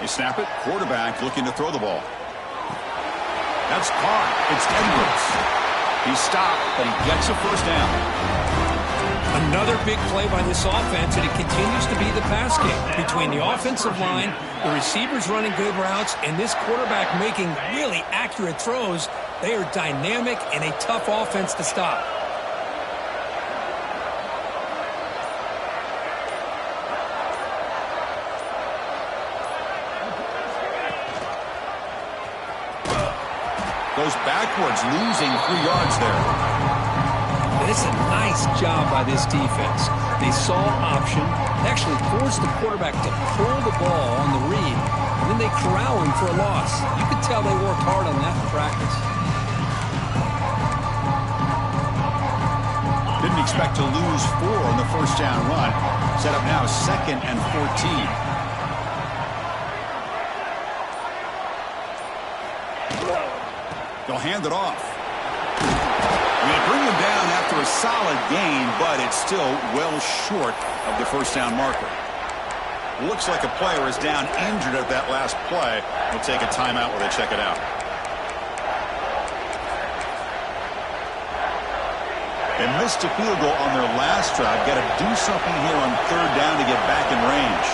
They snap it. Quarterback looking to throw the ball. That's caught. It's Edwards. He's stopped, but he gets a first down. Another big play by this offense, and it continues to be the pass game between the offensive line, the receivers running good routes, and this quarterback making really accurate throws. They are dynamic and a tough offense to stop. Goes backwards, losing 3 yards there. It's a nice job by this defense. They saw option, actually forced the quarterback to pull the ball on the read, and then they corral him for a loss. You could tell they worked hard on that in practice. Didn't expect to lose 4 on the first down run. Set up now 2nd and 14. They'll hand it off. They bring him down after a solid gain, but it's still well short of the first down marker. Looks like a player is down injured at that last play. We'll take a timeout while they check it out. They missed a field goal on their last drive. Got to do something here on 3rd down to get back in range.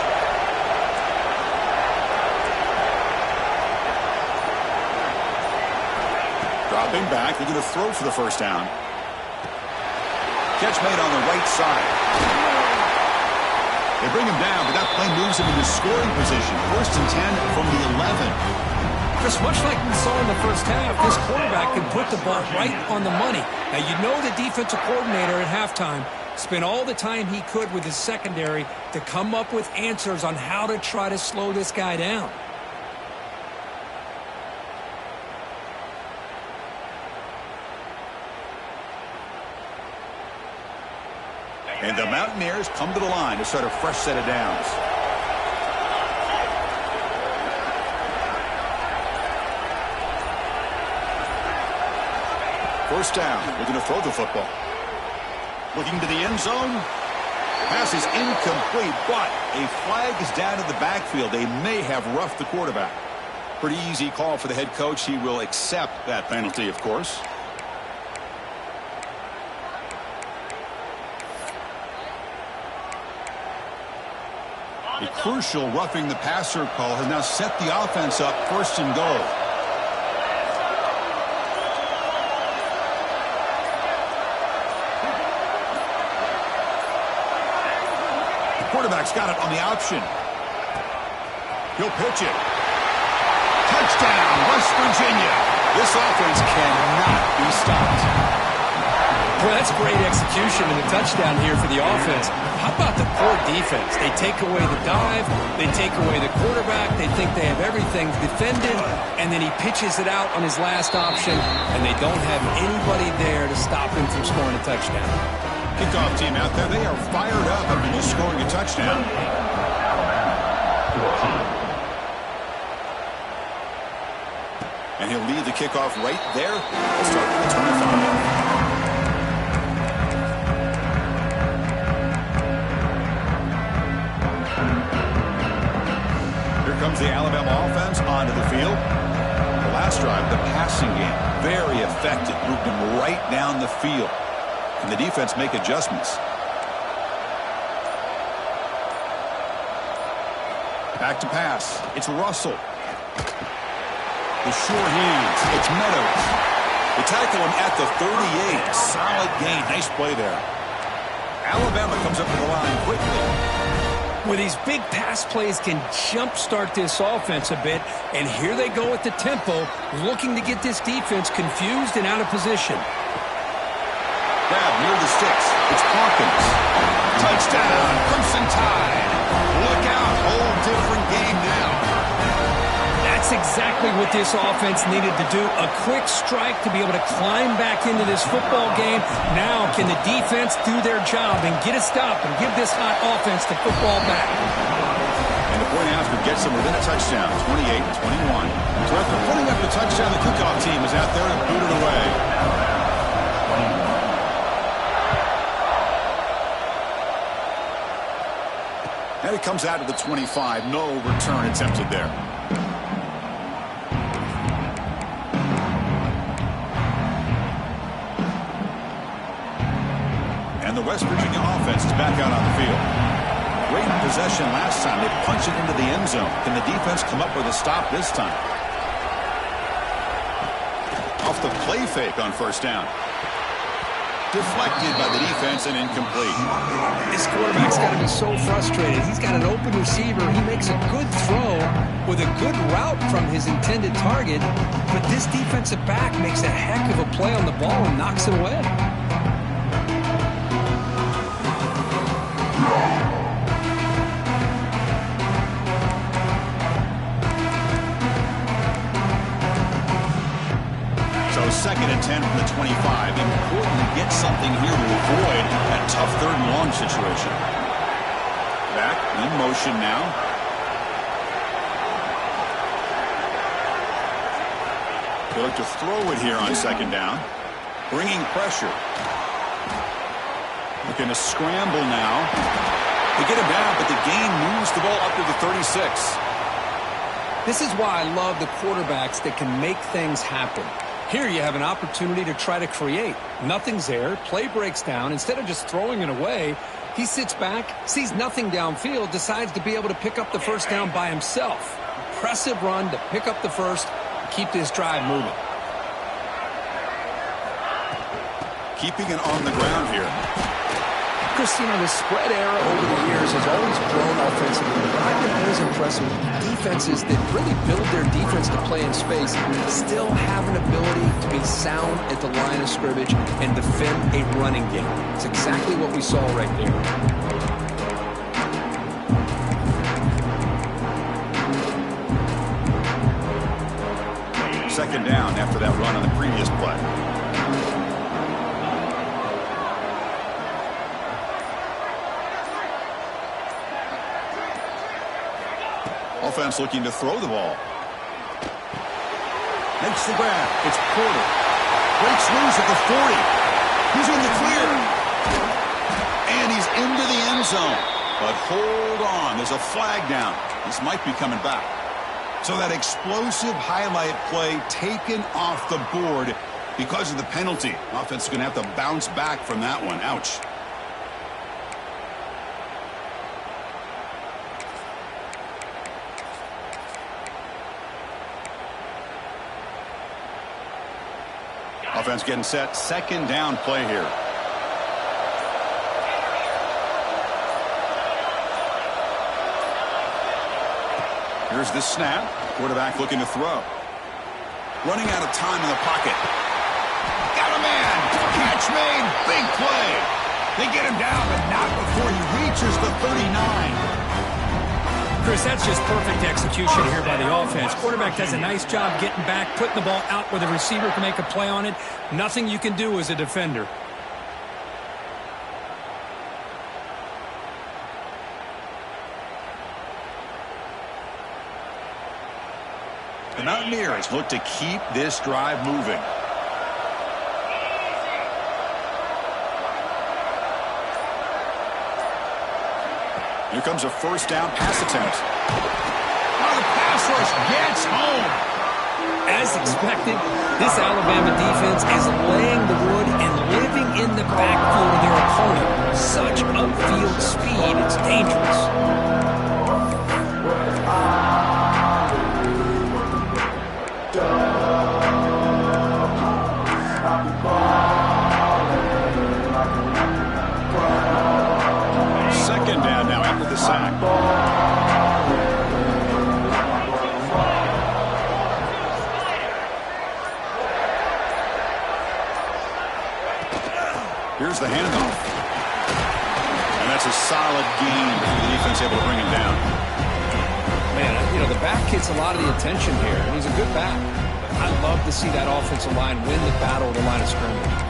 Dropping back, they're going to throw for the first down. Catch made on the right side. They bring him down, but that play moves him into scoring position. 1st and 10 from the 11. Just much like we saw in the first half, this quarterback can put the ball right on the money. Now, you know the defensive coordinator at halftime spent all the time he could with his secondary to come up with answers on how to try to slow this guy down. And the Mountaineers come to the line to start a fresh set of downs. First down, we're going to throw the football. Looking to the end zone. Pass is incomplete, but a flag is down in the backfield. They may have roughed the quarterback. Pretty easy call for the head coach. He will accept that penalty, of course. A crucial roughing the passer call has now set the offense up first and goal. The quarterback's got it on the option. He'll pitch it. Touchdown, West Virginia. This offense cannot be stopped. Well, that's great execution and a touchdown here for the offense. How about the poor defense? They take away the dive, they take away the quarterback, they think they have everything defended, and then he pitches it out on his last option, and they don't have anybody there to stop him from scoring a touchdown. Kickoff team out there, they are fired up after just scoring a touchdown. And he'll lead the kickoff right there. We'll start with the 25. Comes the Alabama offense onto the field. The last drive, the passing game, very effective. Moved them right down the field. Can the defense make adjustments? Back to pass. It's Russell. The sure hands. It's Meadows. They tackle him at the 38. Solid gain. Nice play there. Alabama comes up to the line quickly. Well, these big pass plays can jumpstart this offense a bit, and here they go at the tempo, looking to get this defense confused and out of position. Grab near the sticks. It's Hawkins. Touchdown, Crimson Tide. Look out, whole different game now. That's exactly what this offense needed to do. A quick strike to be able to climb back into this football game. Now can the defense do their job and get a stop and give this hot offense the football back? And the point after gets them within a touchdown, 28-21. So after putting up the touchdown, the kickoff team is out there to boot it away. And it comes out to the 25. No return attempted there. The West Virginia offense is back out on the field. Great possession last time. They punched it into the end zone. Can the defense come up with a stop this time? Off the play fake on first down. Deflected by the defense and incomplete. This quarterback's got to be so frustrated. He's got an open receiver. He makes a good throw with a good route from his intended target, but this defensive back makes a heck of a play on the ball and knocks it away. Second and 10 from the 25. Important to get something here to avoid that tough third and long situation. Back in motion now. They look to throw it here on second down. Bringing pressure. Looking to scramble now. They get him down, but the gain moves the ball up to the 36. This is why I love the quarterbacks that can make things happen. Here you have an opportunity to try to create. Nothing's there. Play breaks down. Instead of just throwing it away, he sits back, sees nothing downfield, decides to be able to pick up the first down by himself. Impressive run to pick up the first, keep this drive moving. Keeping it on the ground here. Chris, you know, the spread era over the years Steelers has always grown offensively, but I've been always impressed with defenses that really build their defense to play in space, still have an ability to be sound at the line of scrimmage and defend a running game. It's exactly what we saw right there. Second down after that run on the previous play. Offense looking to throw the ball. Makes the grab. It's Porter. Breaks loose at the 40. He's in the clear. And he's into the end zone. But hold on. There's a flag down. This might be coming back. So that explosive highlight play taken off the board because of the penalty. Offense is going to have to bounce back from that one. Ouch. Offense getting set. Second down play here. Here's the snap. Quarterback looking to throw. Running out of time in the pocket. Got a man. Catch made. Big play. They get him down, but not before he reaches the 39. Chris, that's just perfect execution here by the offense. Quarterback does a nice job getting back, putting the ball out where the receiver can make a play on it. Nothing you can do as a defender. The Mountaineers look to keep this drive moving. Here comes a first down pass attempt. Oh, the pass rush gets home. As expected, this Alabama defense is laying the wood and living in the backfield of their opponent. Such upfield speed, it's dangerous. Second down now after the sack. Here's the handoff. And that's a solid gain for the defense able to bring him down. Man, you know, the back gets a lot of the attention here, and he's a good back. But I love to see that offensive line win the battle at the line of scrimmage.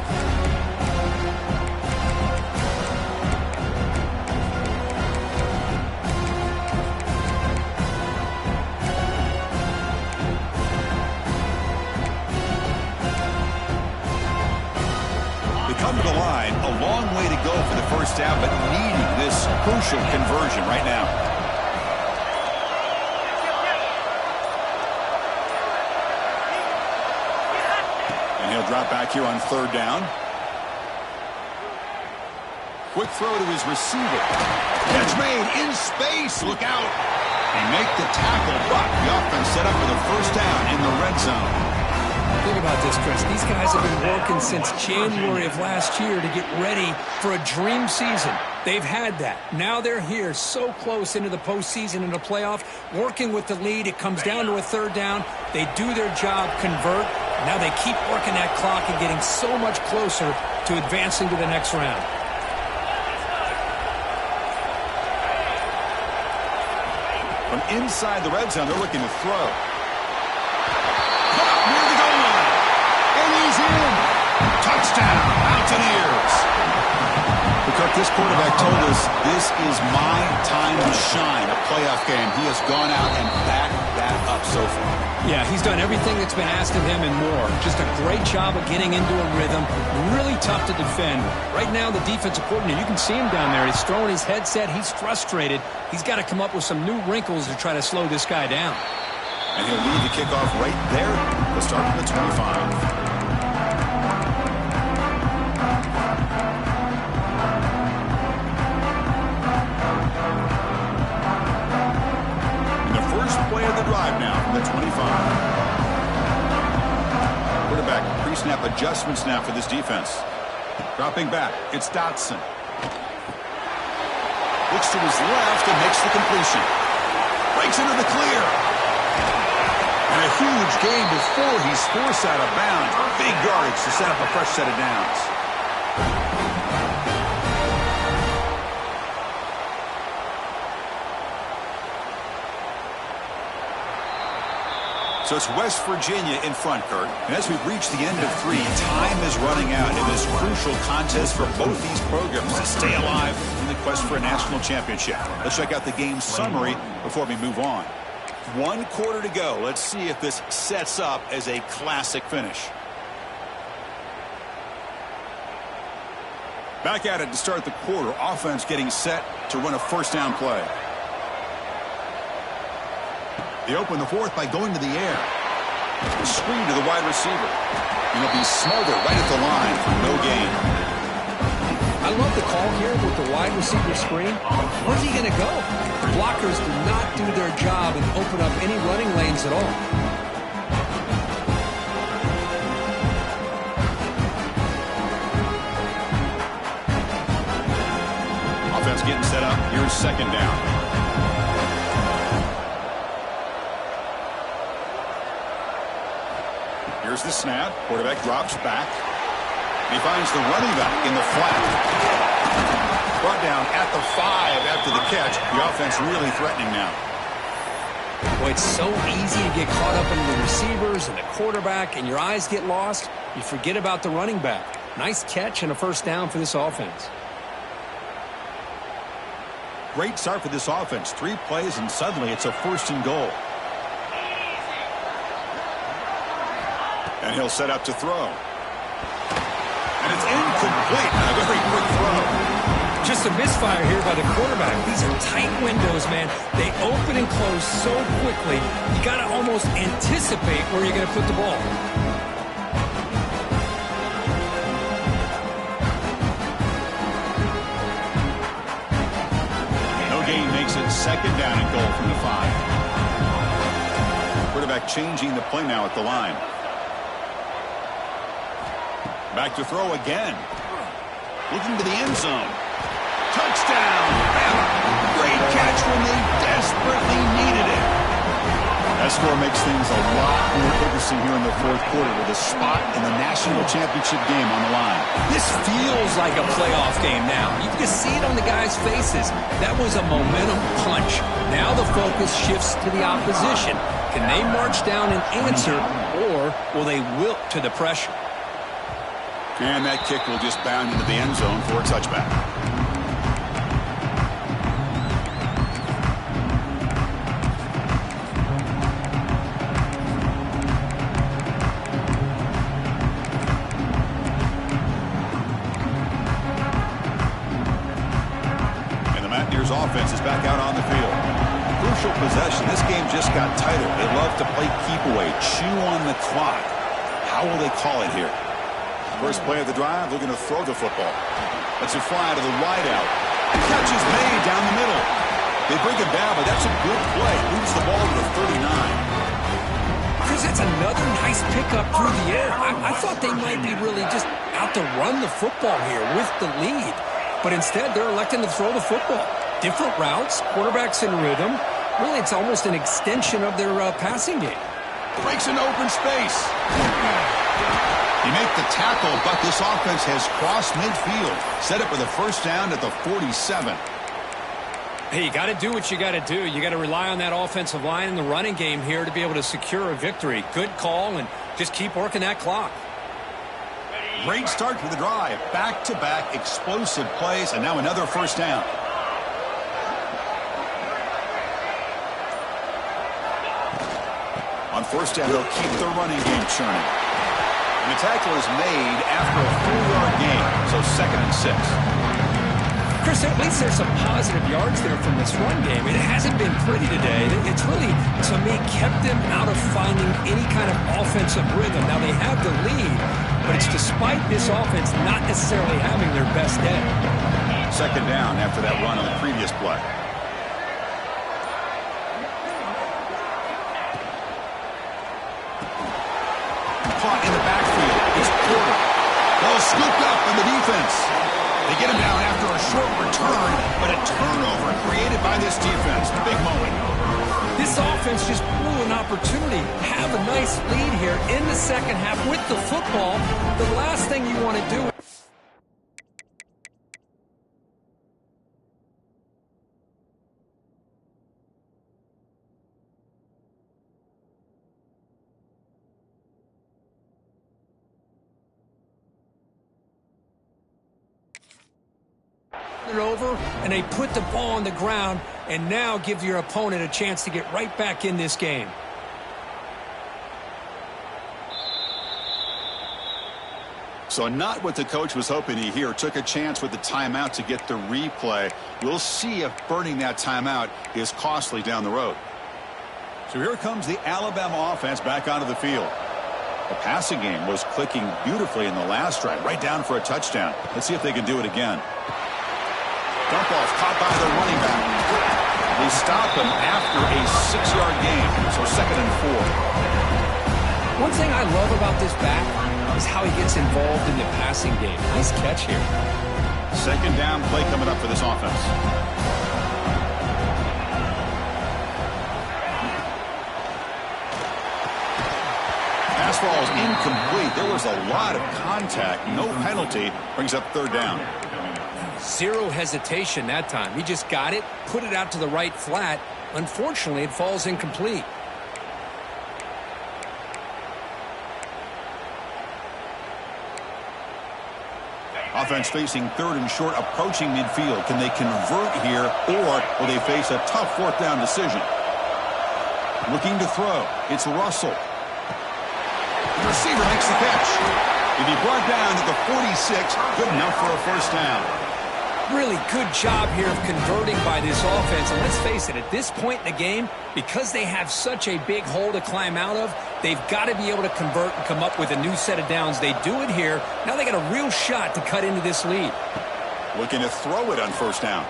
Come to the line, a long way to go for the first down, but needing this crucial conversion right now. And he'll drop back here on third down. Quick throw to his receiver. Catch made in space. Look out. And make the tackle, but the offense set up for the first down in the red zone. Think about this, Chris. These guys have been working since January of last year to get ready for a dream season. They've had that. Now they're here so close into the postseason and the playoff, working with the lead. It comes down to a third down. They do their job, convert. Now they keep working that clock and getting so much closer to advancing to the next round. From inside the red zone, they're looking to throw. Touchdown, Mountaineers. Cook, this quarterback told us this is my time to shine, a playoff game. He has gone out and backed that up so far. Yeah, he's done everything that's been asked of him and more. Just a great job of getting into a rhythm. Really tough to defend. Right now, the defensive coordinator, you can see him down there. He's throwing his headset. He's frustrated. He's got to come up with some new wrinkles to try to slow this guy down. And he'll lead the kickoff right there. Let's start from the 25. Play of the drive now from the 25. Quarterback pre-snap adjustment snap for this defense. Dropping back, it's Dotson. Looks to his left and makes the completion. Breaks into the clear. And a huge gain before he's forced out of bounds. Big yardage to set up a fresh set of downs. So it's West Virginia in front, Kurt. And as we've reached the end of 3, time is running out in this crucial contest for both these programs to stay alive in the quest for a national championship. Let's check out the game summary before we move on. 1 quarter to go. Let's see if this sets up as a classic finish. Back at it to start the quarter. Offense getting set to run a first down play. They open the fourth by going to the air. Screen to the wide receiver. And he'll be smothered right at the line for no gain. I love the call here with the wide receiver screen. Where's he going to go? The blockers do not do their job and open up any running lanes at all. Offense getting set up. Here's second down. Here's the snap. Quarterback drops back. And he finds the running back in the flat. Brought down at the 5 after the catch. The offense really threatening now. Boy, it's so easy to get caught up in the receivers and the quarterback, and your eyes get lost. You forget about the running back. Nice catch and a first down for this offense. Great start for this offense. 3 plays, and suddenly it's a 1st and goal. And he'll set up to throw. And it's incomplete. A very quick throw. Just a misfire here by the quarterback. These are tight windows, man. They open and close so quickly. You got to almost anticipate where you're going to put the ball. No gain makes it second down and goal from the 5. Quarterback changing the play now at the line. Back to throw again. Looking to the end zone. Touchdown! Great catch when they desperately needed it. That score makes things a lot more interesting here in the 4th quarter with a spot in the national championship game on the line. This feels like a playoff game now. You can see it on the guys' faces. That was a momentum punch. Now the focus shifts to the opposition. Can they march down and answer, or will they wilt to the pressure? And that kick will just bound into the end zone for a touchback. And the Mountaineers offense is back out on the field. Crucial possession. This game just got tighter. They love to play keep away, chew on the clock. How will they call it here? First play of the drive, looking to throw the football. That's a fly to the wideout. Catch is made down the middle. They bring it down, but that's a good play. Moves the ball to the 39. Chris, that's another nice pickup through the air. I thought they might be really just out to run the football here with the lead. But instead, they're electing to throw the football. Different routes, quarterbacks in rhythm. Really, it's almost an extension of their passing game. Breaks into open space. You make the tackle, but this offense has crossed midfield. Set up with a first down at the 47. Hey, you got to do what you got to do. You got to rely on that offensive line in the running game here to be able to secure a victory. Good call, and just keep working that clock. Great start for the drive. Back-to-back explosive plays, and now another first down. On first down, they'll keep the running game churning. And the tackle is made after a 4-yard gain, so 2nd and 6. Chris, at least there's some positive yards there from this run game. It hasn't been pretty today. It's really, to me, kept them out of finding any kind of offensive rhythm. Now, they have the lead, but it's despite this offense not necessarily having their best day. Second down after that run on the previous play. Caught in the backfield. It's Porter. Well, scooped up in the defense. They get him down after a short return, but a turnover created by this defense. Big moment. This offense just blew an opportunity. Have a nice lead here in the second half with the football. The last thing you want to do. It over, and they put the ball on the ground, and now give your opponent a chance to get right back in this game. So not what the coach was hoping to hear. Took a chance with the timeout to get the replay. We'll see if burning that timeout is costly down the road. So here comes the Alabama offense back onto the field. The passing game was clicking beautifully in the last drive, right down for a touchdown. Let's see if they can do it again. Dump off caught by the running back. They stop him after a 6-yard gain, so 2nd and 4. One thing I love about this back is how he gets involved in the passing game. Nice catch here. 2nd down play coming up for this offense. Pass ball is incomplete. There was a lot of contact. No penalty. Brings up 3rd down. Zero hesitation that time. He just got it, put it out to the right flat. Unfortunately, it falls incomplete. Offense facing 3rd and short, approaching midfield. Can they convert here, or will they face a tough 4th down decision? Looking to throw. It's Russell. The receiver makes the catch. If he brought down to the 46, good enough for a 1st down. Really good job here of converting by this offense. And let's face it, at this point in the game, because they have such a big hole to climb out of, they've got to be able to convert and come up with a new set of downs. They do it here. Now they got a real shot to cut into this lead. Looking to throw it on 1st down.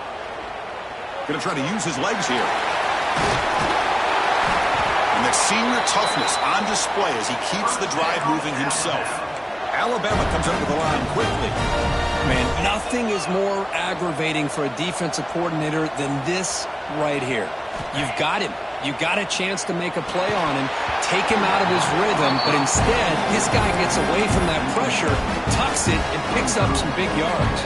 Going to try to use his legs here. And that senior toughness on display as he keeps the drive moving himself. Alabama comes under the line quickly. Man, nothing is more aggravating for a defensive coordinator than this right here. You've got him. You've got a chance to make a play on him, take him out of his rhythm, but instead, this guy gets away from that pressure, tucks it, and picks up some big yards.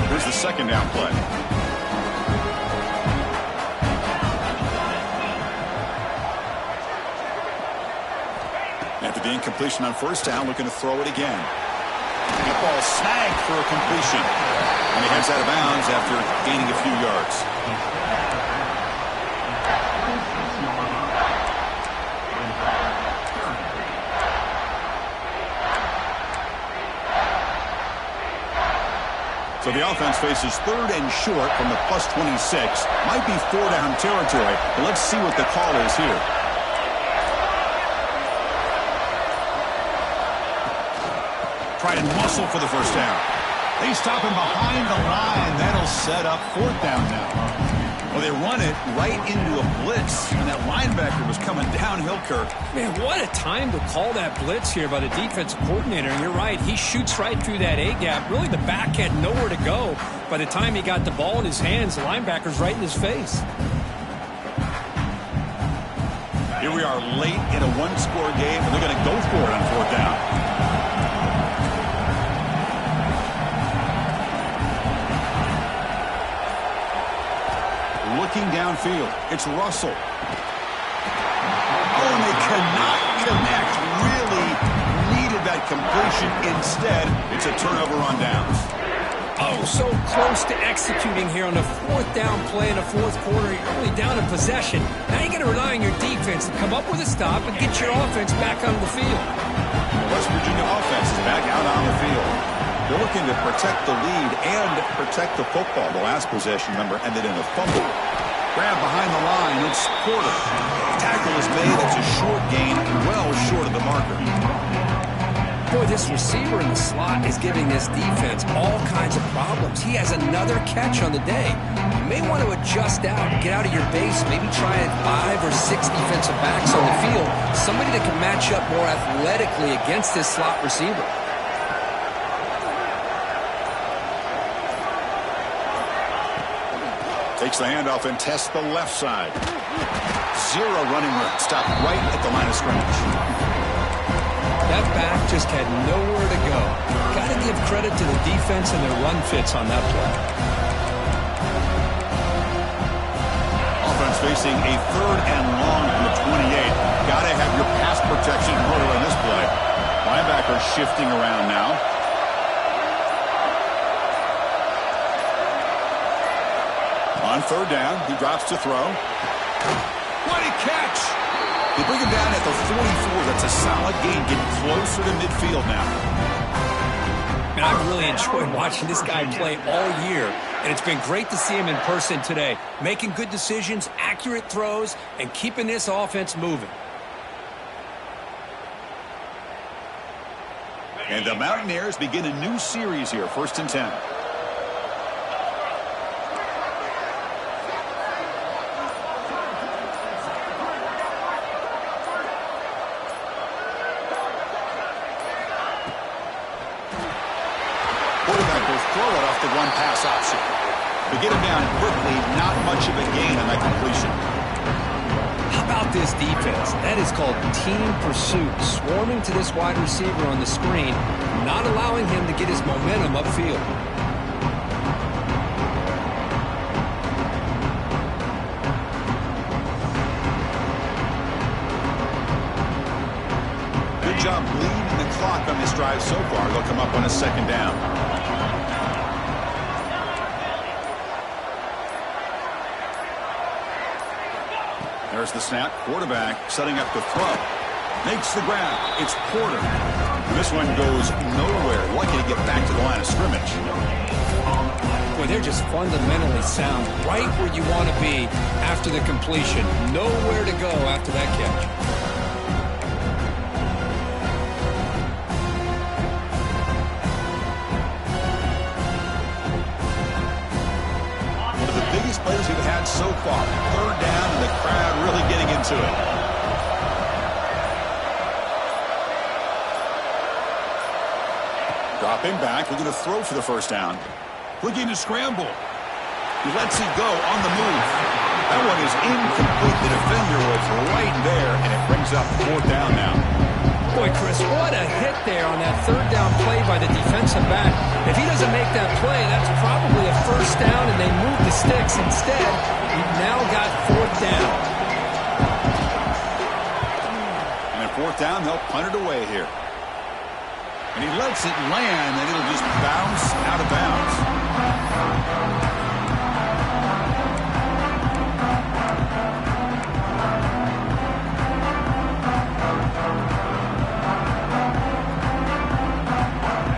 Here's the 2nd down play. After the incompletion on 1st down, looking to throw it again. That ball snagged for a completion. And he heads out of bounds after gaining a few yards. So the offense faces 3rd and short from the +26. Might be 4-down territory, but let's see what the call is here. Try to muscle for the 1st down. They stop him behind the line. That'll set up 4th down now. Well, they run it right into a blitz, and that linebacker was coming downhill, Kirk. Man, what a time to call that blitz here by the defensive coordinator. And you're right, he shoots right through that A-gap. Really, the back had nowhere to go. By the time he got the ball in his hands, the linebacker's right in his face. Here we are late in a 1-score game, and they're going to go for it on 4th down. Looking downfield, it's Russell. Oh, and they cannot connect. Really needed that completion. Instead, it's a turnover on downs. Oh, so close to executing here on the 4th down play in the 4th quarter. You're only down in possession. Now you got to rely on your defense to come up with a stop and get your offense back on the field. The West Virginia offense is back out on the field. They're looking to protect the lead and protect the football. The last possession, remember, ended in a fumble. Grab behind the line. It's Porter. Tackle is made. It's a short gain, well short of the marker. Boy, this receiver in the slot is giving this defense all kinds of problems. He has another catch on the day. You may want to adjust out, get out of your base, maybe try 5 or 6 defensive backs on the field, somebody that can match up more athletically against this slot receiver. Takes the handoff and tests the left side. 0 running room. Stopped right at the line of scrimmage. That back just had nowhere to go. Got to give credit to the defense and their run fits on that play. Offense facing a 3rd and long from the 28. Got to have your pass protection in order on this play. Linebacker shifting around now. On 3rd down, he drops to throw. What a catch! They bring him down at the 44. That's a solid gain, getting closer to midfield now. And I've really enjoyed watching this guy play all year, and it's been great to see him in person today, making good decisions, accurate throws, and keeping this offense moving. And the Mountaineers begin a new series here, 1st and 10. The one pass option. But get him down quickly, not much of a gain on that completion. How about this defense? That is called team pursuit. Swarming to this wide receiver on the screen, not allowing him to get his momentum upfield. Good job bleeding the clock on this drive so far. They'll come up on a 2nd down. There's the snap. Quarterback setting up the throw. Makes the grab. It's Porter. This one goes nowhere. Lucky to get back to the line of scrimmage. Boy, they're just fundamentally sound. Right where you want to be after the completion. Nowhere to go after that catch. One of the biggest plays we've had so far. 3rd down and the crowd really getting into it. Dropping back, looking to throw for the 1st down. Looking to scramble. He lets it go on the move. That one is incomplete. The defender was right there, and it brings up 4th down now. Boy, Chris, what a hit there on that 3rd down play by the defensive back. If he doesn't make that play, that's probably a 1st down, and they move the sticks. Instead, we've now got 4th down. And at 4th down, they'll punt it away here. And he lets it land, and it'll just bounce out of bounds.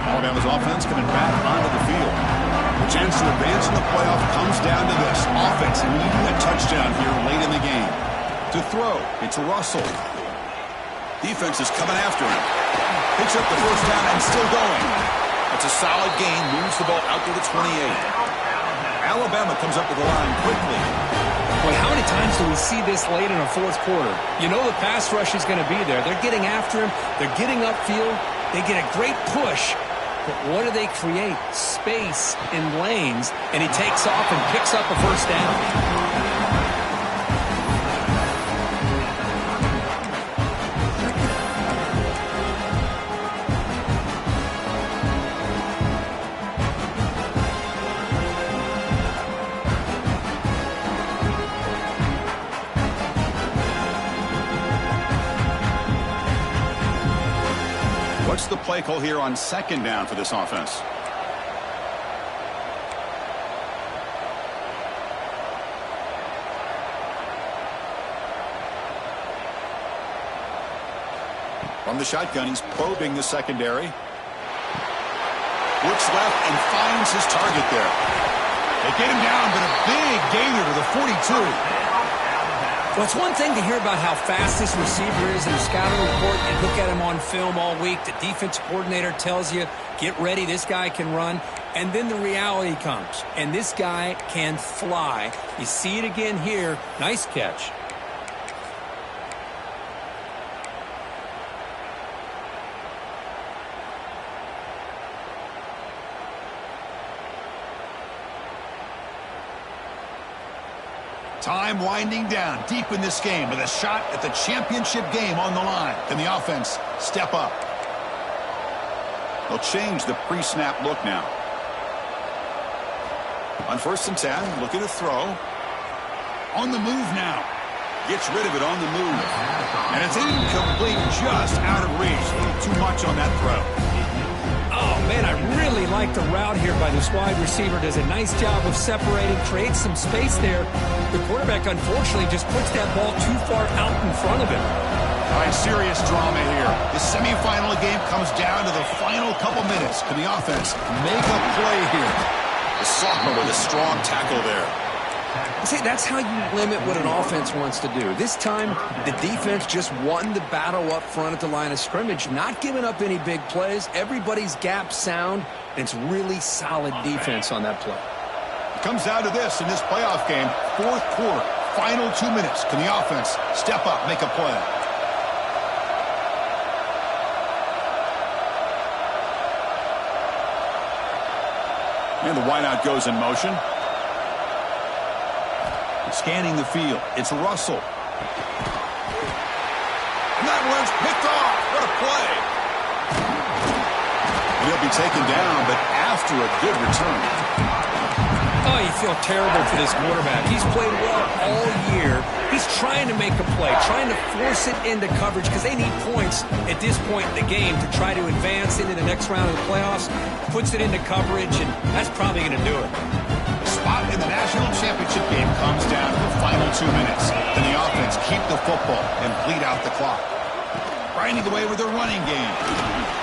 Alabama's offense coming back onto the field. The chance to advance in the playoff comes down to this. Offense needing a touchdown here late in the game. To throw, it's Russell. Defense is coming after him. Picks up the 1st down and still going. That's a solid gain. Moves the ball out to the 28. Alabama comes up to the line quickly. Boy, how many times do we see this late in a 4th quarter? You know the pass rush is going to be there. They're getting after him. They're getting upfield. They get a great push. But what do they create? Space in lanes. And he takes off and picks up a 1st down. What's the play call here on 2nd down for this offense? From the shotgun, he's probing the secondary. Looks left and finds his target there. They get him down, but a big gainer to the 42. Well, it's one thing to hear about how fast this receiver is in a scouting report. You look at him on film all week. The defense coordinator tells you, get ready, this guy can run. And then the reality comes, and this guy can fly. You see it again here. Nice catch. Time winding down deep in this game with a shot at the championship game on the line. Can the offense step up? They'll change the pre-snap look now. On 1st and 10, looking to throw. On the move now. Gets rid of it on the move. And it's incomplete, just out of reach. A little too much on that throw. Oh, man, I really like the route here by this wide receiver. Does a nice job of separating, creates some space there. The quarterback, unfortunately, just puts that ball too far out in front of him. All right, serious drama here. The semifinal game comes down to the final couple minutes. Can the offense make a play here? The sophomore with a strong tackle there. See, that's how you limit what an offense wants to do. This time, the defense just won the battle up front at the line of scrimmage, not giving up any big plays. Everybody's gap sound, and it's really solid defense on that play. It comes down to this in this playoff game. 4th quarter, final 2 minutes. Can the offense step up, make a play? And the wideout goes in motion. Scanning the field. It's Russell. And that one's picked off. What a play. And he'll be taken down, but after a good return. Oh, you feel terrible for this quarterback. He's played well all year. He's trying to make a play, trying to force it into coverage because they need points at this point in the game to try to advance into the next round of the playoffs. Puts it into coverage, and that's probably going to do it. Spot in the national championship game comes down to the final 2 minutes. Can the offense keep the football and bleed out the clock? Grinding away with their running game.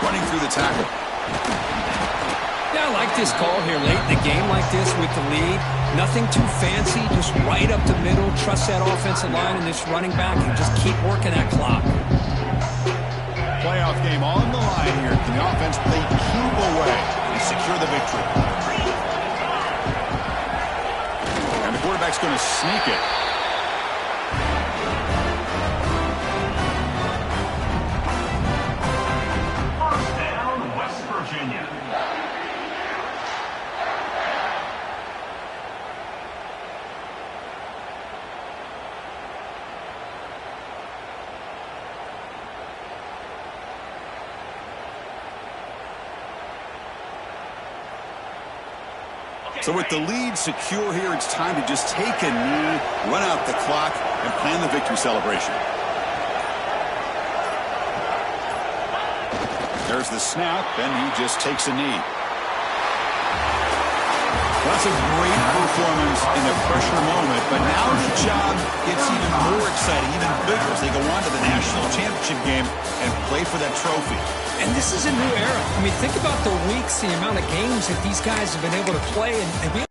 Running through the tackle. Yeah, I like this call here late in the game like this with the lead. Nothing too fancy, just right up the middle. Trust that offensive line and this running back and just keep working that clock. Playoff game on the line here. Can the offense play cube away and secure the victory? And the quarterback's going to sneak it. First down, West Virginia. So with the lead secure here, it's time to just take a knee, run out the clock, and plan the victory celebration. There's the snap, and he just takes a knee. That's a great performance in the pressure moment, but now the job gets even more exciting, even bigger as they go on to the national championship game and play for that trophy. And this is a new era. I mean, think about the weeks, the amount of games that these guys have been able to play and be